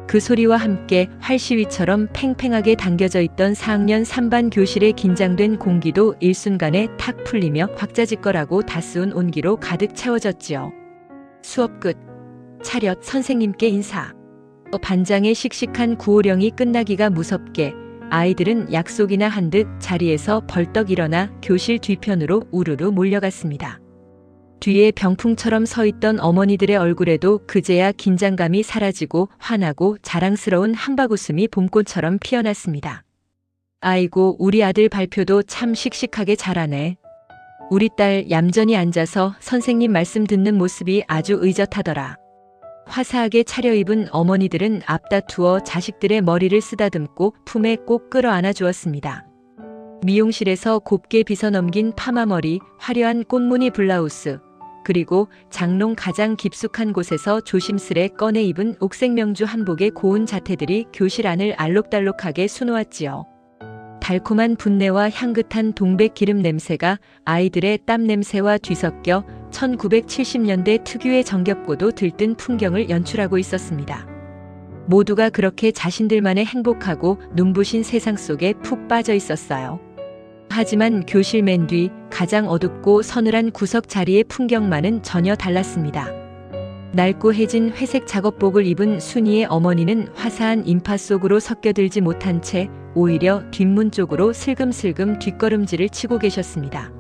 그 소리와 함께 활시위처럼 팽팽하게 당겨져 있던 4학년 3반 교실의 긴장된 공기도 일순간에 탁 풀리며 왁자지껄하고 다스운 온기로 가득 채워졌지요. 수업 끝. 차렷 선생님께 인사. 반장의 씩씩한 구호령이 끝나기가 무섭게 아이들은 약속이나 한 듯 자리에서 벌떡 일어나 교실 뒤편으로 우르르 몰려갔습니다. 뒤에 병풍처럼 서 있던 어머니들의 얼굴에도 그제야 긴장감이 사라지고 환하고 자랑스러운 한박웃음이 봄꽃처럼 피어났습니다. 아이고, 우리 아들 발표도 참 씩씩하게 잘하네. 우리 딸 얌전히 앉아서 선생님 말씀 듣는 모습이 아주 의젓하더라. 화사하게 차려입은 어머니들은 앞다투어 자식들의 머리를 쓰다듬고 품에 꼭 끌어안아 주었습니다. 미용실에서 곱게 빗어넘긴 파마머리, 화려한 꽃무늬 블라우스, 그리고 장롱 가장 깊숙한 곳에서 조심스레 꺼내 입은 옥색명주 한복의 고운 자태들이 교실 안을 알록달록하게 수놓았지요. 달콤한 분내와 향긋한 동백 기름 냄새가 아이들의 땀 냄새와 뒤섞여 1970년대 특유의 정겹고도 들뜬 풍경을 연출하고 있었습니다. 모두가 그렇게 자신들만의 행복하고 눈부신 세상 속에 푹 빠져 있었어요. 하지만 교실 맨 뒤 가장 어둡고 서늘한 구석 자리의 풍경만은 전혀 달랐습니다. 낡고해진 회색 작업복을 입은 순이의 어머니는 화사한 인파 속으로 섞여들지 못한 채 오히려 뒷문 쪽으로 슬금슬금 뒷걸음질을 치고 계셨습니다.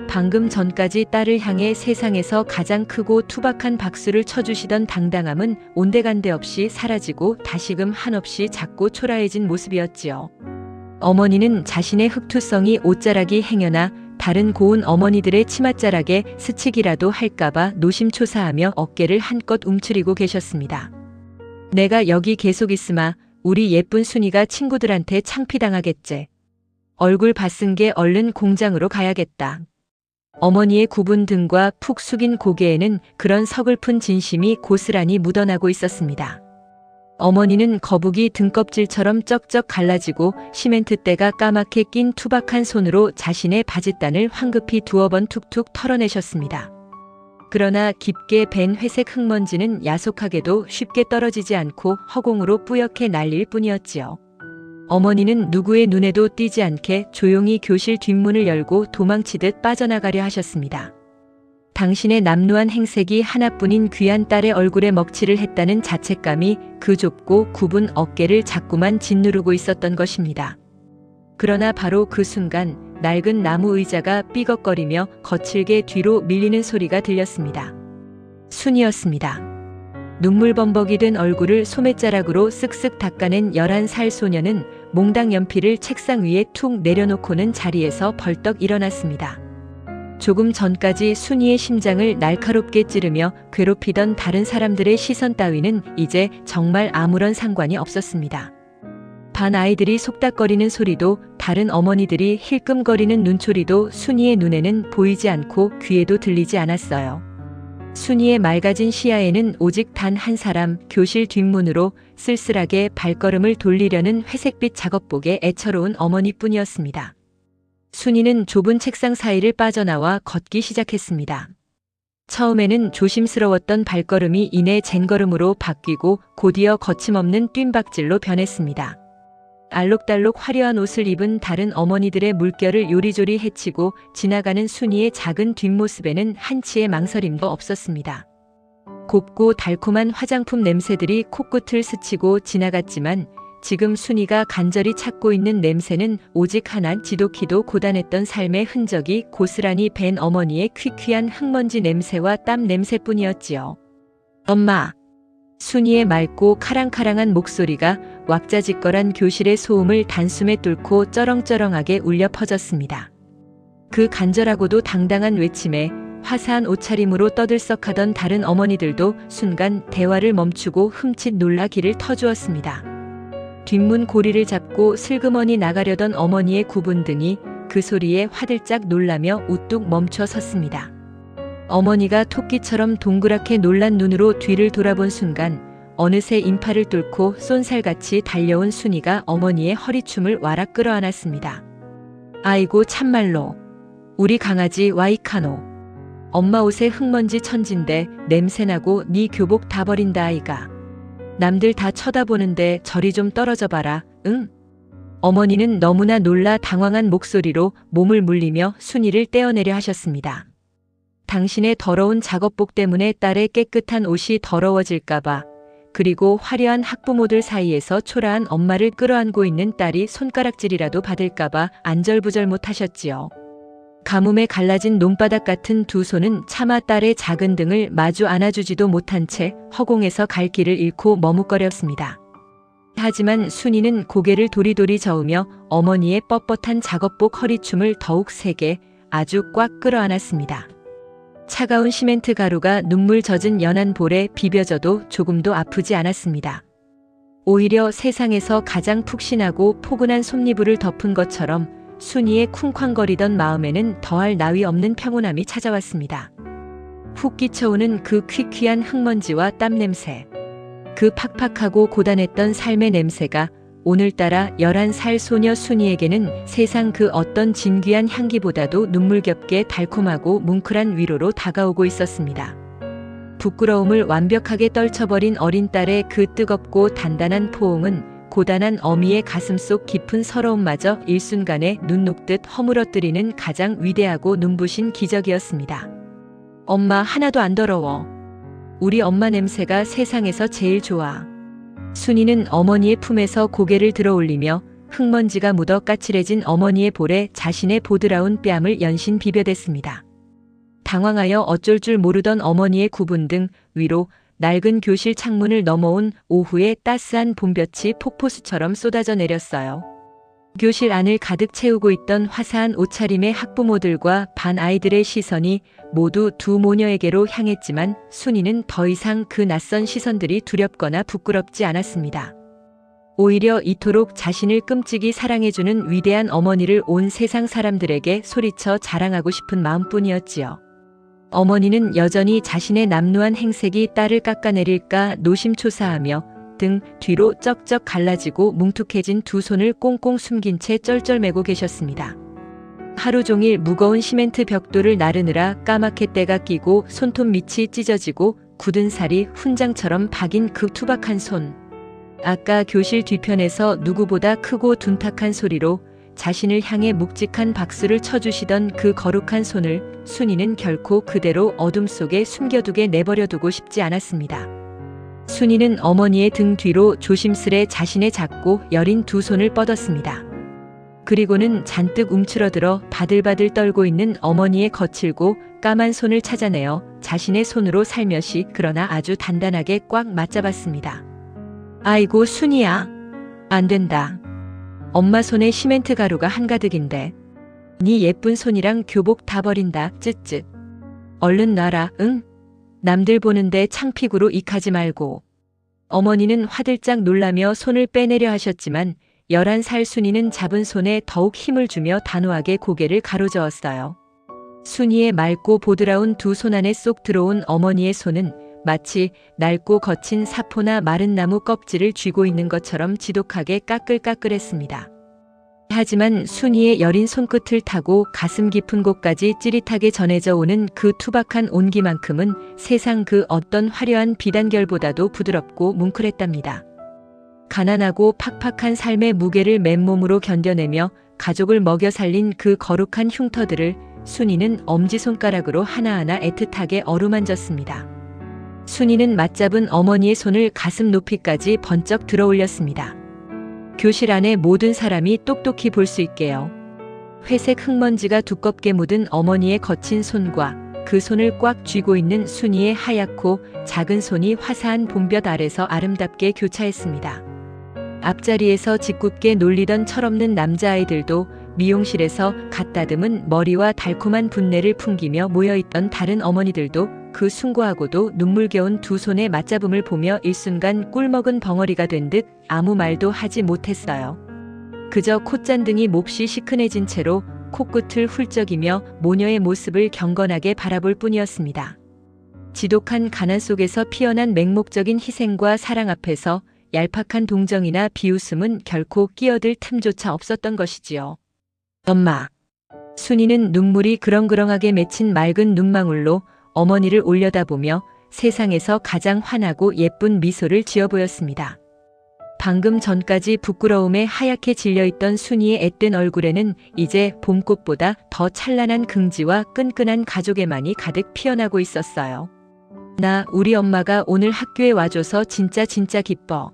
방금 전까지 딸을 향해 세상에서 가장 크고 투박한 박수를 쳐주시던 당당함은 온데간데 없이 사라지고 다시금 한없이 작고 초라해진 모습이었지요. 어머니는 자신의 흑투성이 옷자락이 행여나 다른 고운 어머니들의 치맛자락에 스치기라도 할까봐 노심초사하며 어깨를 한껏 움츠리고 계셨습니다. 내가 여기 계속 있으마 우리 예쁜 순이가 친구들한테 창피당하겠제. 얼굴 바쓴 게 얼른 공장으로 가야겠다. 어머니의 굽은 등과 푹 숙인 고개에는 그런 서글픈 진심이 고스란히 묻어나고 있었습니다. 어머니는 거북이 등껍질처럼 쩍쩍 갈라지고 시멘트때가 까맣게 낀 투박한 손으로 자신의 바짓단을 황급히 두어 번 툭툭 털어내셨습니다. 그러나 깊게 밴 회색 흙먼지는 야속하게도 쉽게 떨어지지 않고 허공으로 뿌옇게 날릴 뿐이었지요. 어머니는 누구의 눈에도 띄지 않게 조용히 교실 뒷문을 열고 도망치듯 빠져나가려 하셨습니다. 당신의 남루한 행색이 하나뿐인 귀한 딸의 얼굴에 먹칠을 했다는 자책감이 그 좁고 굽은 어깨를 자꾸만 짓누르고 있었던 것입니다. 그러나 바로 그 순간 낡은 나무 의자가 삐걱거리며 거칠게 뒤로 밀리는 소리가 들렸습니다. 순이었습니다. 눈물범벅이 된 얼굴을 소매자락으로 쓱쓱 닦아낸 11살 소녀는 몽당 연필을 책상 위에 툭 내려놓고는 자리에서 벌떡 일어났습니다. 조금 전까지 순이의 심장을 날카롭게 찌르며 괴롭히던 다른 사람들의 시선 따위는 이제 정말 아무런 상관이 없었습니다. 반 아이들이 속닥거리는 소리도 다른 어머니들이 힐끔거리는 눈초리도 순이의 눈에는 보이지 않고 귀에도 들리지 않았어요. 순이의 맑아진 시야에는 오직 단 한 사람 교실 뒷문으로 쓸쓸하게 발걸음을 돌리려는 회색빛 작업복의 애처로운 어머니뿐이었습니다. 순이는 좁은 책상 사이를 빠져나와 걷기 시작했습니다. 처음에는 조심스러웠던 발걸음이 이내 젠걸음으로 바뀌고 곧이어 거침없는 뜀박질로 변했습니다. 알록달록 화려한 옷을 입은 다른 어머니들의 물결을 요리조리 헤치고 지나가는 순이의 작은 뒷모습에는 한치의 망설임도 없었습니다. 곱고 달콤한 화장품 냄새들이 코끝을 스치고 지나갔지만 지금 순이가 간절히 찾고 있는 냄새는 오직 하나 지독히도 고단했던 삶의 흔적이 고스란히 밴 어머니의 퀴퀴한 흙먼지 냄새와 땀 냄새뿐이었지요. 엄마! 순이의 맑고 카랑카랑한 목소리가 왁자지껄한 교실의 소음을 단숨에 뚫고 쩌렁쩌렁하게 울려 퍼졌습니다. 그 간절하고도 당당한 외침에 화사한 옷차림으로 떠들썩하던 다른 어머니들도 순간 대화를 멈추고 흠칫 놀라 귀를 터주었습니다. 뒷문 고리를 잡고 슬그머니 나가려던 어머니의 굽은 등이 그 소리에 화들짝 놀라며 우뚝 멈춰 섰습니다. 어머니가 토끼처럼 동그랗게 놀란 눈으로 뒤를 돌아본 순간 어느새 인파를 뚫고 쏜살같이 달려온 순이가 어머니의 허리춤을 와락 끌어안았습니다. 아이고 참말로 우리 강아지 와이카노. 엄마 옷에 흙먼지 천진데 냄새나고 네 교복 다 버린다 아이가. 남들 다 쳐다보는데 저리 좀 떨어져 봐라. 응? 어머니는 너무나 놀라 당황한 목소리로 몸을 물리며 순이를 떼어내려 하셨습니다. 당신의 더러운 작업복 때문에 딸의 깨끗한 옷이 더러워질까봐 그리고 화려한 학부모들 사이에서 초라한 엄마를 끌어안고 있는 딸이 손가락질이라도 받을까봐 안절부절 못하셨지요. 가뭄에 갈라진 논바닥 같은 두 손은 차마 딸의 작은 등을 마주 안아주지도 못한 채 허공에서 갈 길을 잃고 머뭇거렸습니다. 하지만 순이는 고개를 도리도리 저으며 어머니의 뻣뻣한 작업복 허리춤을 더욱 세게 아주 꽉 끌어안았습니다. 차가운 시멘트 가루가 눈물 젖은 연한 볼에 비벼져도 조금도 아프지 않았습니다. 오히려 세상에서 가장 푹신하고 포근한 솜니부를 덮은 것처럼 순이의 쿵쾅거리던 마음에는 더할 나위 없는 평온함이 찾아왔습니다. 훅 끼쳐오는 그 퀴퀴한 흙먼지와 땀 냄새. 그 팍팍하고 고단했던 삶의 냄새가 오늘따라 11살 소녀 순이에게는 세상 그 어떤 진귀한 향기보다도 눈물겹게 달콤하고 뭉클한 위로로 다가오고 있었습니다. 부끄러움을 완벽하게 떨쳐버린 어린 딸의 그 뜨겁고 단단한 포옹은 고단한 어미의 가슴속 깊은 서러움마저 일순간에 눈 녹듯 허물어뜨리는 가장 위대하고 눈부신 기적이었습니다. 엄마 하나도 안 더러워. 우리 엄마 냄새가 세상에서 제일 좋아. 순이는 어머니의 품에서 고개를 들어 올리며 흙먼지가 묻어 까칠해진 어머니의 볼에 자신의 보드라운 뺨을 연신 비벼댔습니다. 당황하여 어쩔 줄 모르던 어머니의 구분 등 위로 낡은 교실 창문을 넘어온 오후의 따스한 봄볕이 폭포수처럼 쏟아져 내렸어요. 교실 안을 가득 채우고 있던 화사한 옷차림의 학부모들과 반 아이들의 시선이 모두 두 모녀에게로 향했지만 순이는 더 이상 그 낯선 시선들이 두렵거나 부끄럽지 않았습니다. 오히려 이토록 자신을 끔찍이 사랑해주는 위대한 어머니를 온 세상 사람들에게 소리쳐 자랑하고 싶은 마음뿐이었지요. 어머니는 여전히 자신의 남루한 행색이 딸을 깎아내릴까 노심초사하며 등 뒤로 쩍쩍 갈라지고 뭉툭해진 두 손을 꽁꽁 숨긴 채 쩔쩔매고 계셨습니다. 하루 종일 무거운 시멘트 벽돌을 나르느라 까맣게 때가 끼고 손톱 밑이 찢어지고 굳은 살이 훈장처럼 박인 그 투박한 손. 아까 교실 뒤편에서 누구보다 크고 둔탁한 소리로 자신을 향해 묵직한 박수를 쳐주시던 그 거룩한 손을 순이는 결코 그대로 어둠 속에 숨겨두게 내버려두고 싶지 않았습니다. 순이는 어머니의 등 뒤로 조심스레 자신의 작고 여린 두 손을 뻗었습니다. 그리고는 잔뜩 움츠러들어 바들바들 떨고 있는 어머니의 거칠고 까만 손을 찾아내어 자신의 손으로 살며시 그러나 아주 단단하게 꽉 맞잡았습니다. 아이고 순이야. 안 된다. 엄마 손에 시멘트 가루가 한가득인데. 네 예쁜 손이랑 교복 다 버린다. 쯧쯧. 얼른 놔라. 응? 남들 보는데 창피구로 익하지 말고. 어머니는 화들짝 놀라며 손을 빼내려 하셨지만 11살 순이는 잡은 손에 더욱 힘을 주며 단호하게 고개를 가로저었어요. 순이의 맑고 보드라운 두 손 안에 쏙 들어온 어머니의 손은 마치 낡고 거친 사포나 마른 나무 껍질을 쥐고 있는 것처럼 지독하게 까끌까끌했습니다. 하지만 순이의 여린 손끝을 타고 가슴 깊은 곳까지 찌릿하게 전해져 오는 그 투박한 온기만큼은 세상 그 어떤 화려한 비단결보다도 부드럽고 뭉클했답니다. 가난하고 팍팍한 삶의 무게를 맨몸으로 견뎌내며 가족을 먹여 살린 그 거룩한 흉터들을 순이는 엄지손가락으로 하나하나 애틋하게 어루만졌습니다. 순이는 맞잡은 어머니의 손을 가슴 높이까지 번쩍 들어 올렸습니다. 교실 안에 모든 사람이 똑똑히 볼 수 있게요. 회색 흙먼지가 두껍게 묻은 어머니의 거친 손과 그 손을 꽉 쥐고 있는 순이의 하얗고 작은 손이 화사한 봄볕 아래서 아름답게 교차했습니다. 앞자리에서 짓궂게 놀리던 철없는 남자아이들도 미용실에서 갓 다듬은 머리와 달콤한 분내를 풍기며 모여있던 다른 어머니들도 그 숭고하고도 눈물겨운 두 손의 맞잡음을 보며 일순간 꿀먹은 벙어리가 된 듯 아무 말도 하지 못했어요. 그저 콧잔등이 몹시 시큰해진 채로 코끝을 훌쩍이며 모녀의 모습을 경건하게 바라볼 뿐이었습니다. 지독한 가난 속에서 피어난 맹목적인 희생과 사랑 앞에서 얄팍한 동정이나 비웃음은 결코 끼어들 틈조차 없었던 것이지요. 엄마. 순이는 눈물이 그렁그렁하게 맺힌 맑은 눈망울로 어머니를 올려다보며 세상에서 가장 환하고 예쁜 미소를 지어 보였습니다. 방금 전까지 부끄러움에 하얗게 질려있던 순이의 앳된 얼굴에는 이제 봄꽃보다 더 찬란한 긍지와 끈끈한 가족애만이 가득 피어나고 있었어요. 나 우리 엄마가 오늘 학교에 와줘서 진짜 기뻐.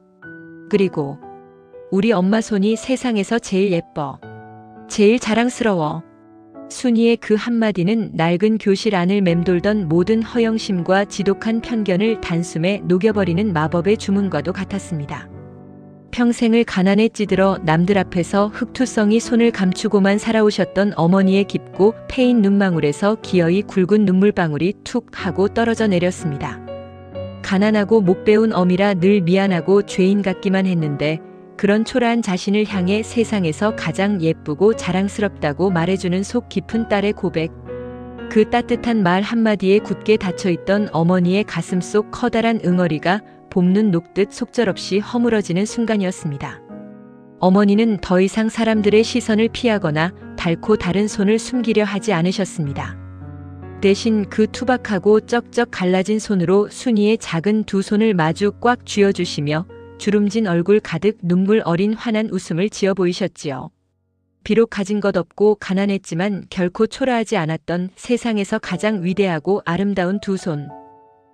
그리고 우리 엄마 손이 세상에서 제일 예뻐. 제일 자랑스러워. 순이의 그 한마디는 낡은 교실 안을 맴돌던 모든 허영심과 지독한 편견을 단숨에 녹여버리는 마법의 주문과도 같았습니다. 평생을 가난에 찌들어 남들 앞에서 흑투성이 손을 감추고만 살아오셨던 어머니의 깊고 패인 눈망울에서 기어이 굵은 눈물방울이 툭 하고 떨어져 내렸습니다. 가난하고 못 배운 어미라 늘 미안하고 죄인 같기만 했는데 그런 초라한 자신을 향해 세상에서 가장 예쁘고 자랑스럽다고 말해주는 속 깊은 딸의 고백. 그 따뜻한 말 한마디에 굳게 닫혀있던 어머니의 가슴 속 커다란 응어리가 봄눈 녹듯 속절없이 허물어지는 순간이었습니다. 어머니는 더 이상 사람들의 시선을 피하거나 닳고 다른 손을 숨기려 하지 않으셨습니다. 대신 그 투박하고 쩍쩍 갈라진 손으로 순이의 작은 두 손을 마주 꽉 쥐어주시며 주름진 얼굴 가득 눈물 어린 환한 웃음을 지어 보이셨지요. 비록 가진 것 없고 가난했지만 결코 초라하지 않았던 세상에서 가장 위대하고 아름다운 두 손.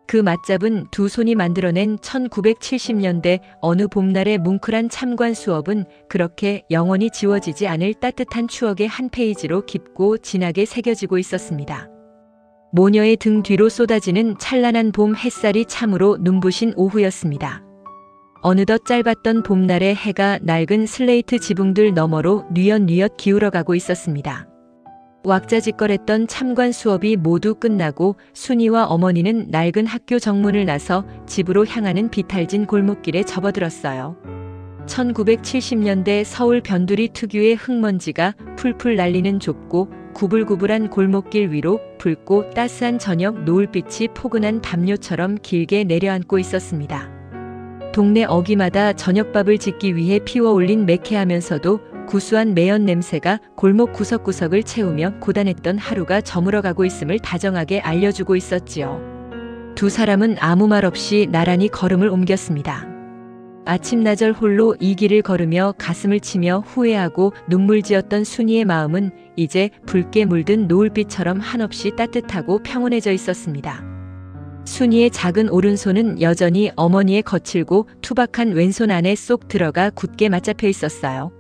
그 맞잡은 두 손이 만들어낸 1970년대 어느 봄날의 뭉클한 참관 수업은 그렇게 영원히 지워지지 않을 따뜻한 추억의 한 페이지로 깊고 진하게 새겨지고 있었습니다. 모녀의 등 뒤로 쏟아지는 찬란한 봄 햇살이 참으로 눈부신 오후였습니다. 어느덧 짧았던 봄날의 해가 낡은 슬레이트 지붕들 너머로 뉘엿뉘엿 기울어가고 있었습니다. 왁자지껄했던 참관 수업이 모두 끝나고 순이와 어머니는 낡은 학교 정문을 나서 집으로 향하는 비탈진 골목길에 접어들었어요. 1970년대 서울 변두리 특유의 흙먼지가 풀풀 날리는 좁고 구불구불한 골목길 위로 붉고 따스한 저녁 노을빛이 포근한 담요처럼 길게 내려앉고 있었습니다. 동네 어귀마다 저녁밥을 짓기 위해 피워올린 매캐하면서도 구수한 매연 냄새가 골목 구석구석을 채우며 고단했던 하루가 저물어가고 있음을 다정하게 알려주고 있었지요. 두 사람은 아무 말 없이 나란히 걸음을 옮겼습니다. 아침나절 홀로 이 길을 걸으며 가슴을 치며 후회하고 눈물지었던 순이의 마음은 이제 붉게 물든 노을빛처럼 한없이 따뜻하고 평온해져 있었습니다. 순이의 작은 오른손은 여전히 어머니의 거칠고 투박한 왼손 안에 쏙 들어가 굳게 맞잡혀 있었어요.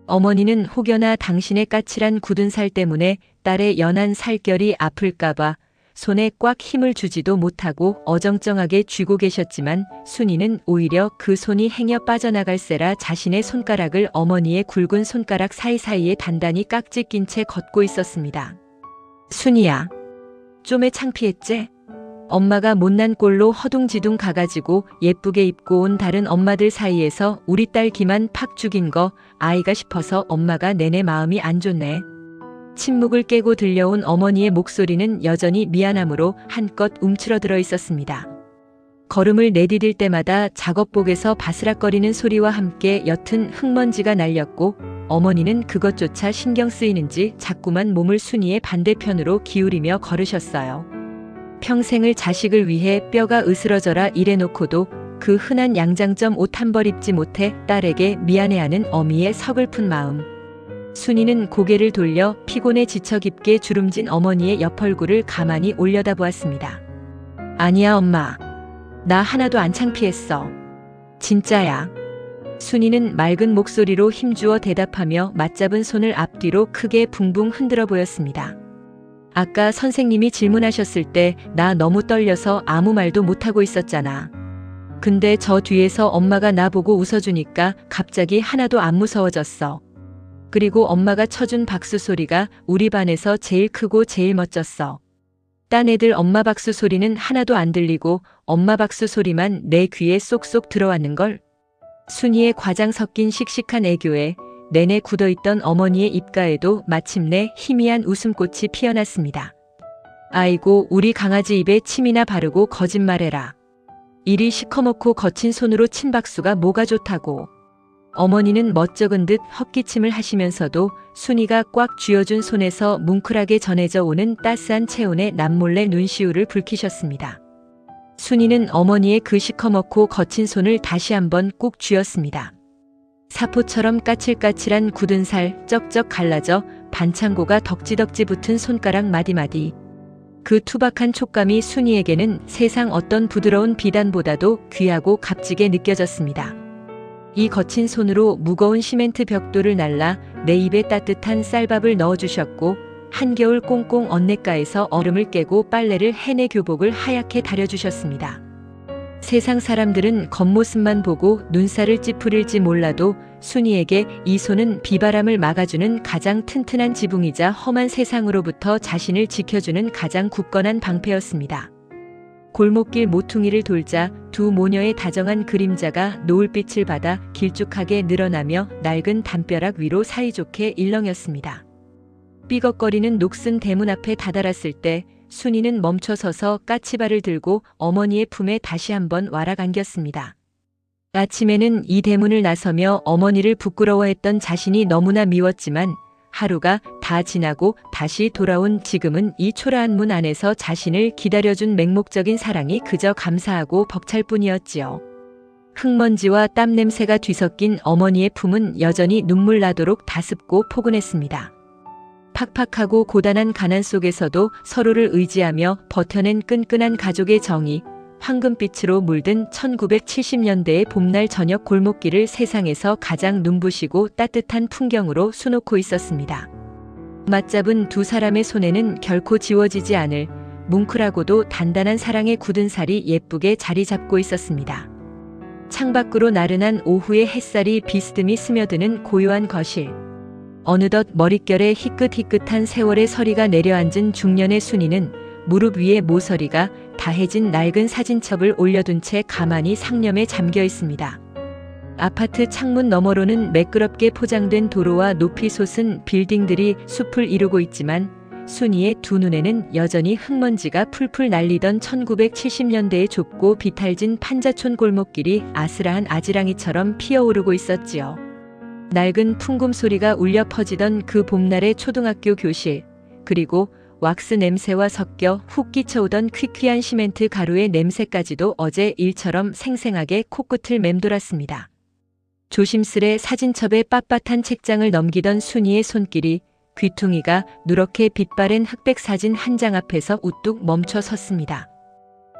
어머니는 혹여나 당신의 까칠한 굳은 살 때문에 딸의 연한 살결이 아플까봐 손에 꽉 힘을 주지도 못하고 어정쩡하게 쥐고 계셨지만 순이는 오히려 그 손이 행여 빠져나갈세라 자신의 손가락을 어머니의 굵은 손가락 사이사이에 단단히 깍지 낀 채 걷고 있었습니다. 순이야, 좀에 창피했제? 엄마가 못난 꼴로 허둥지둥 가가지고 예쁘게 입고 온 다른 엄마들 사이에서 우리 딸 기만 팍 죽인 거 아이가 싶어서 엄마가 내내 마음이 안 좋네. 침묵을 깨고 들려온 어머니의 목소리는 여전히 미안함으로 한껏 움츠러들어 있었습니다. 걸음을 내디딜 때마다 작업복에서 바스락거리는 소리와 함께 옅은 흙먼지가 날렸고 어머니는 그것조차 신경 쓰이는지 자꾸만 몸을 순이의 반대편으로 기울이며 걸으셨어요. 평생을 자식을 위해 뼈가 으스러져라 일해놓고도 그 흔한 양장점 옷 한 벌 입지 못해 딸에게 미안해하는 어미의 서글픈 마음. 순이는 고개를 돌려 피곤에 지쳐 깊게 주름진 어머니의 옆 얼굴을 가만히 올려다보았습니다. 아니야 엄마. 나 하나도 안 창피했어. 진짜야. 순이는 맑은 목소리로 힘주어 대답하며 맞잡은 손을 앞뒤로 크게 붕붕 흔들어 보였습니다. 아까 선생님이 질문하셨을 때 나 너무 떨려서 아무 말도 못하고 있었잖아. 근데 저 뒤에서 엄마가 나보고 웃어주니까 갑자기 하나도 안 무서워졌어. 그리고 엄마가 쳐준 박수 소리가 우리 반에서 제일 크고 제일 멋졌어. 딴 애들 엄마 박수 소리는 하나도 안 들리고 엄마 박수 소리만 내 귀에 쏙쏙 들어왔는걸. 순이의 과장 섞인 씩씩한 애교에 내내 굳어있던 어머니의 입가에도 마침내 희미한 웃음꽃이 피어났습니다. 아이고 우리 강아지 입에 침이나 바르고 거짓말해라. 이리 시커멓고 거친 손으로 친 박수가 뭐가 좋다고. 어머니는 멋쩍은 듯 헛기침을 하시면서도 순이가 꽉 쥐어준 손에서 뭉클하게 전해져 오는 따스한 체온에 남몰래 눈시울을 붉히셨습니다. 순이는 어머니의 그 시커멓고 거친 손을 다시 한번 꾹 쥐었습니다. 사포처럼 까칠까칠한 굳은 살 쩍쩍 갈라져 반창고가 덕지덕지 붙은 손가락 마디마디. 그 투박한 촉감이 순이에게는 세상 어떤 부드러운 비단보다도 귀하고 값지게 느껴졌습니다. 이 거친 손으로 무거운 시멘트 벽돌을 날라 내 입에 따뜻한 쌀밥을 넣어주셨고 한겨울 꽁꽁 언냇가에서 얼음을 깨고 빨래를 해내 교복을 하얗게 다려주셨습니다. 세상 사람들은 겉모습만 보고 눈살을 찌푸릴지 몰라도 순이에게 이 손은 비바람을 막아주는 가장 튼튼한 지붕이자 험한 세상으로부터 자신을 지켜주는 가장 굳건한 방패였습니다. 골목길 모퉁이를 돌자 두 모녀의 다정한 그림자가 노을빛을 받아 길쭉하게 늘어나며 낡은 담벼락 위로 사이좋게 일렁였습니다. 삐걱거리는 녹슨 대문 앞에 다다랐을 때 순이는 멈춰서서 까치발을 들고 어머니의 품에 다시 한번 와락 안겼습니다. 아침에는 이 대문을 나서며 어머니를 부끄러워했던 자신이 너무나 미웠지만 하루가 다 지나고 다시 돌아온 지금은 이 초라한 문 안에서 자신을 기다려준 맹목적인 사랑이 그저 감사하고 벅찰 뿐이었지요. 흙먼지와 땀 냄새가 뒤섞인 어머니의 품은 여전히 눈물 나도록 다습고 포근했습니다. 팍팍하고 고단한 가난 속에서도 서로를 의지하며 버텨낸 끈끈한 가족의 정이 황금빛으로 물든 1970년대의 봄날 저녁 골목길을 세상에서 가장 눈부시고 따뜻한 풍경으로 수놓고 있었습니다. 맞잡은 두 사람의 손에는 결코 지워지지 않을 뭉클하고도 단단한 사랑의 굳은 살이 예쁘게 자리 잡고 있었습니다. 창밖으로 나른한 오후의 햇살이 비스듬히 스며드는 고요한 거실. 어느덧 머릿결에 희끗희끗한 세월의 서리가 내려앉은 중년의 순이는 무릎 위에 모서리가 다해진 낡은 사진첩을 올려둔 채 가만히 상념에 잠겨 있습니다. 아파트 창문 너머로는 매끄럽게 포장된 도로와 높이 솟은 빌딩들이 숲을 이루고 있지만 순이의 두 눈에는 여전히 흙먼지가 풀풀 날리던 1970년대의 좁고 비탈진 판자촌 골목길이 아스라한 아지랑이처럼 피어오르고 있었지요. 낡은 풍금 소리가 울려 퍼지던 그 봄날의 초등학교 교실, 그리고 왁스 냄새와 섞여 훅 끼쳐오던 퀴퀴한 시멘트 가루의 냄새까지도 어제 일처럼 생생하게 코끝을 맴돌았습니다. 조심스레 사진첩의 빳빳한 책장을 넘기던 순이의 손길이 귀퉁이가 누렇게 빛바랜 흑백 사진 한 장 앞에서 우뚝 멈춰 섰습니다.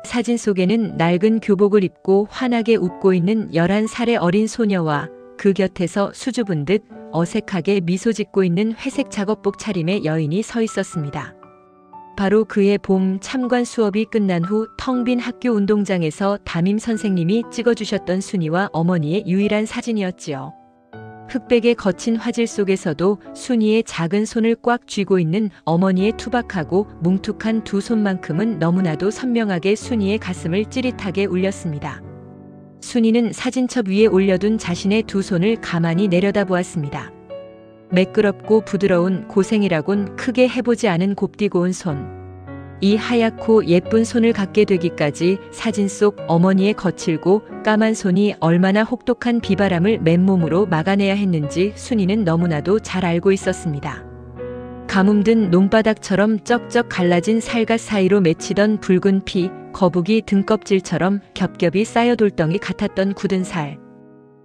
사진 속에는 낡은 교복을 입고 환하게 웃고 있는 11살의 어린 소녀와 그 곁에서 수줍은 듯 어색하게 미소 짓고 있는 회색 작업복 차림의 여인이 서 있었습니다. 바로 그의 봄 참관 수업이 끝난 후 텅 빈 학교 운동장에서 담임 선생님이 찍어주셨던 순이와 어머니의 유일한 사진이었지요. 흑백의 거친 화질 속에서도 순이의 작은 손을 꽉 쥐고 있는 어머니의 투박하고 뭉툭한 두 손만큼은 너무나도 선명하게 순이의 가슴을 찌릿하게 울렸습니다. 순이는 사진첩 위에 올려둔 자신의 두 손을 가만히 내려다보았습니다. 매끄럽고 부드러운 고생이라곤 크게 해보지 않은 곱디고운 손. 이 하얗고 예쁜 손을 갖게 되기까지 사진 속 어머니의 거칠고 까만 손이 얼마나 혹독한 비바람을 맨몸으로 막아내야 했는지 순이는 너무나도 잘 알고 있었습니다. 가뭄든 논바닥처럼 쩍쩍 갈라진 살갗 사이로 맺히던 붉은 피, 거북이 등껍질처럼 겹겹이 쌓여 돌덩이 같았던 굳은 살.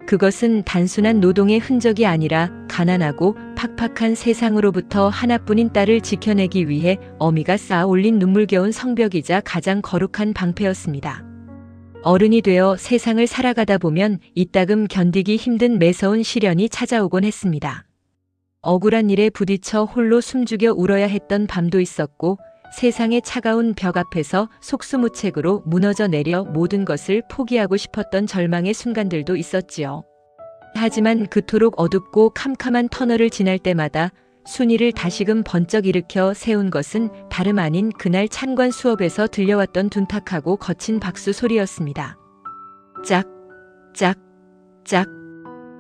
그것은 단순한 노동의 흔적이 아니라 가난하고 팍팍한 세상으로부터 하나뿐인 딸을 지켜내기 위해 어미가 쌓아 올린 눈물겨운 성벽이자 가장 거룩한 방패였습니다. 어른이 되어 세상을 살아가다 보면 이따금 견디기 힘든 매서운 시련이 찾아오곤 했습니다. 억울한 일에 부딪혀 홀로 숨죽여 울어야 했던 밤도 있었고 세상의 차가운 벽 앞에서 속수무책으로 무너져 내려 모든 것을 포기하고 싶었던 절망의 순간들도 있었지요. 하지만 그토록 어둡고 캄캄한 터널을 지날 때마다 순이를 다시금 번쩍 일으켜 세운 것은 다름 아닌 그날 찬관 수업에서 들려왔던 둔탁하고 거친 박수 소리였습니다. 짝, 짝, 짝.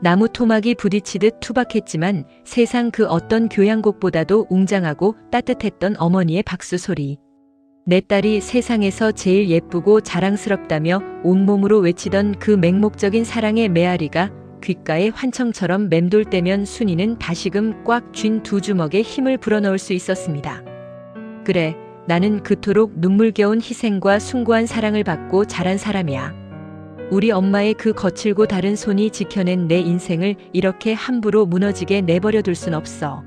나무 토막이 부딪히듯 투박했지만 세상 그 어떤 교향곡보다도 웅장하고 따뜻했던 어머니의 박수 소리. 내 딸이 세상에서 제일 예쁘고 자랑스럽다며 온몸으로 외치던 그 맹목적인 사랑의 메아리가 귓가에 환청처럼 맴돌 때면 순이는 다시금 꽉 쥔 두 주먹에 힘을 불어넣을 수 있었습니다. 그래, 나는 그토록 눈물겨운 희생과 숭고한 사랑을 받고 자란 사람이야. 우리 엄마의 그 거칠고 다른 손이 지켜낸 내 인생을 이렇게 함부로 무너지게 내버려 둘 순 없어.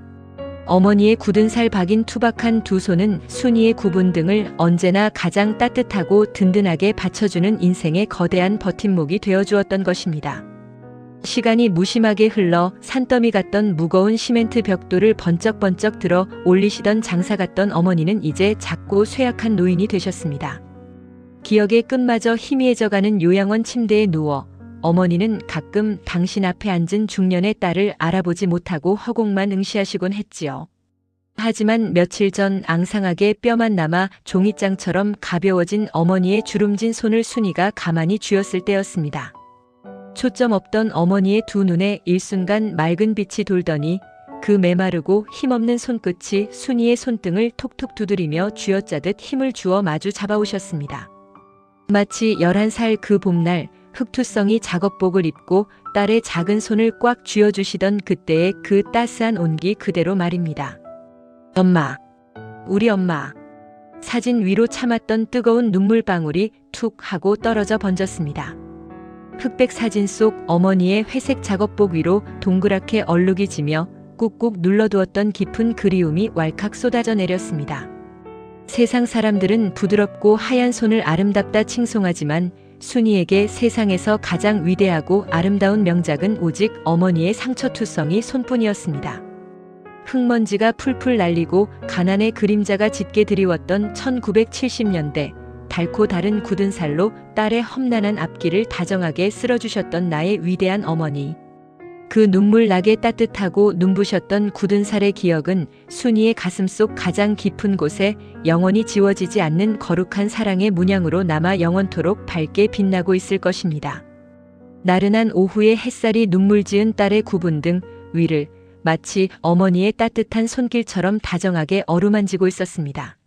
어머니의 굳은 살 박인 투박한 두 손은 순이의 굽은 등을 언제나 가장 따뜻하고 든든하게 받쳐주는 인생의 거대한 버팀목이 되어주었던 것입니다. 시간이 무심하게 흘러 산더미 같던 무거운 시멘트 벽돌을 번쩍번쩍 들어 올리시던 장사 같던 어머니는 이제 작고 쇠약한 노인이 되셨습니다. 기억의 끝마저 희미해져가는 요양원 침대에 누워 어머니는 가끔 당신 앞에 앉은 중년의 딸을 알아보지 못하고 허공만 응시하시곤 했지요. 하지만 며칠 전 앙상하게 뼈만 남아 종이장처럼 가벼워진 어머니의 주름진 손을 순이가 가만히 쥐었을 때였습니다. 초점 없던 어머니의 두 눈에 일순간 맑은 빛이 돌더니 그 메마르고 힘없는 손끝이 순이의 손등을 톡톡 두드리며 쥐어짜듯 힘을 주어 마주 잡아오셨습니다. 마치 11살 그 봄날 흑투성이 작업복을 입고 딸의 작은 손을 꽉 쥐어주시던 그때의 그 따스한 온기 그대로 말입니다. 엄마, 우리 엄마. 사진 위로 참았던 뜨거운 눈물방울이 툭 하고 떨어져 번졌습니다. 흑백 사진 속 어머니의 회색 작업복 위로 동그랗게 얼룩이 지며 꾹꾹 눌러두었던 깊은 그리움이 왈칵 쏟아져 내렸습니다. 세상 사람들은 부드럽고 하얀 손을 아름답다 칭송하지만 순이에게 세상에서 가장 위대하고 아름다운 명작은 오직 어머니의 상처투성이 손뿐이었습니다. 흙먼지가 풀풀 날리고 가난의 그림자가 짙게 드리웠던 1970년대 달고 다른 굳은 살로 딸의 험난한 앞길을 다정하게 쓸어주셨던 나의 위대한 어머니. 그 눈물 나게 따뜻하고 눈부셨던 굳은 살의 기억은 순이의 가슴속 가장 깊은 곳에 영원히 지워지지 않는 거룩한 사랑의 문양으로 남아 영원토록 밝게 빛나고 있을 것입니다. 나른한 오후의 햇살이 눈물 지은 딸의 구분 등 위를 마치 어머니의 따뜻한 손길처럼 다정하게 어루만지고 있었습니다.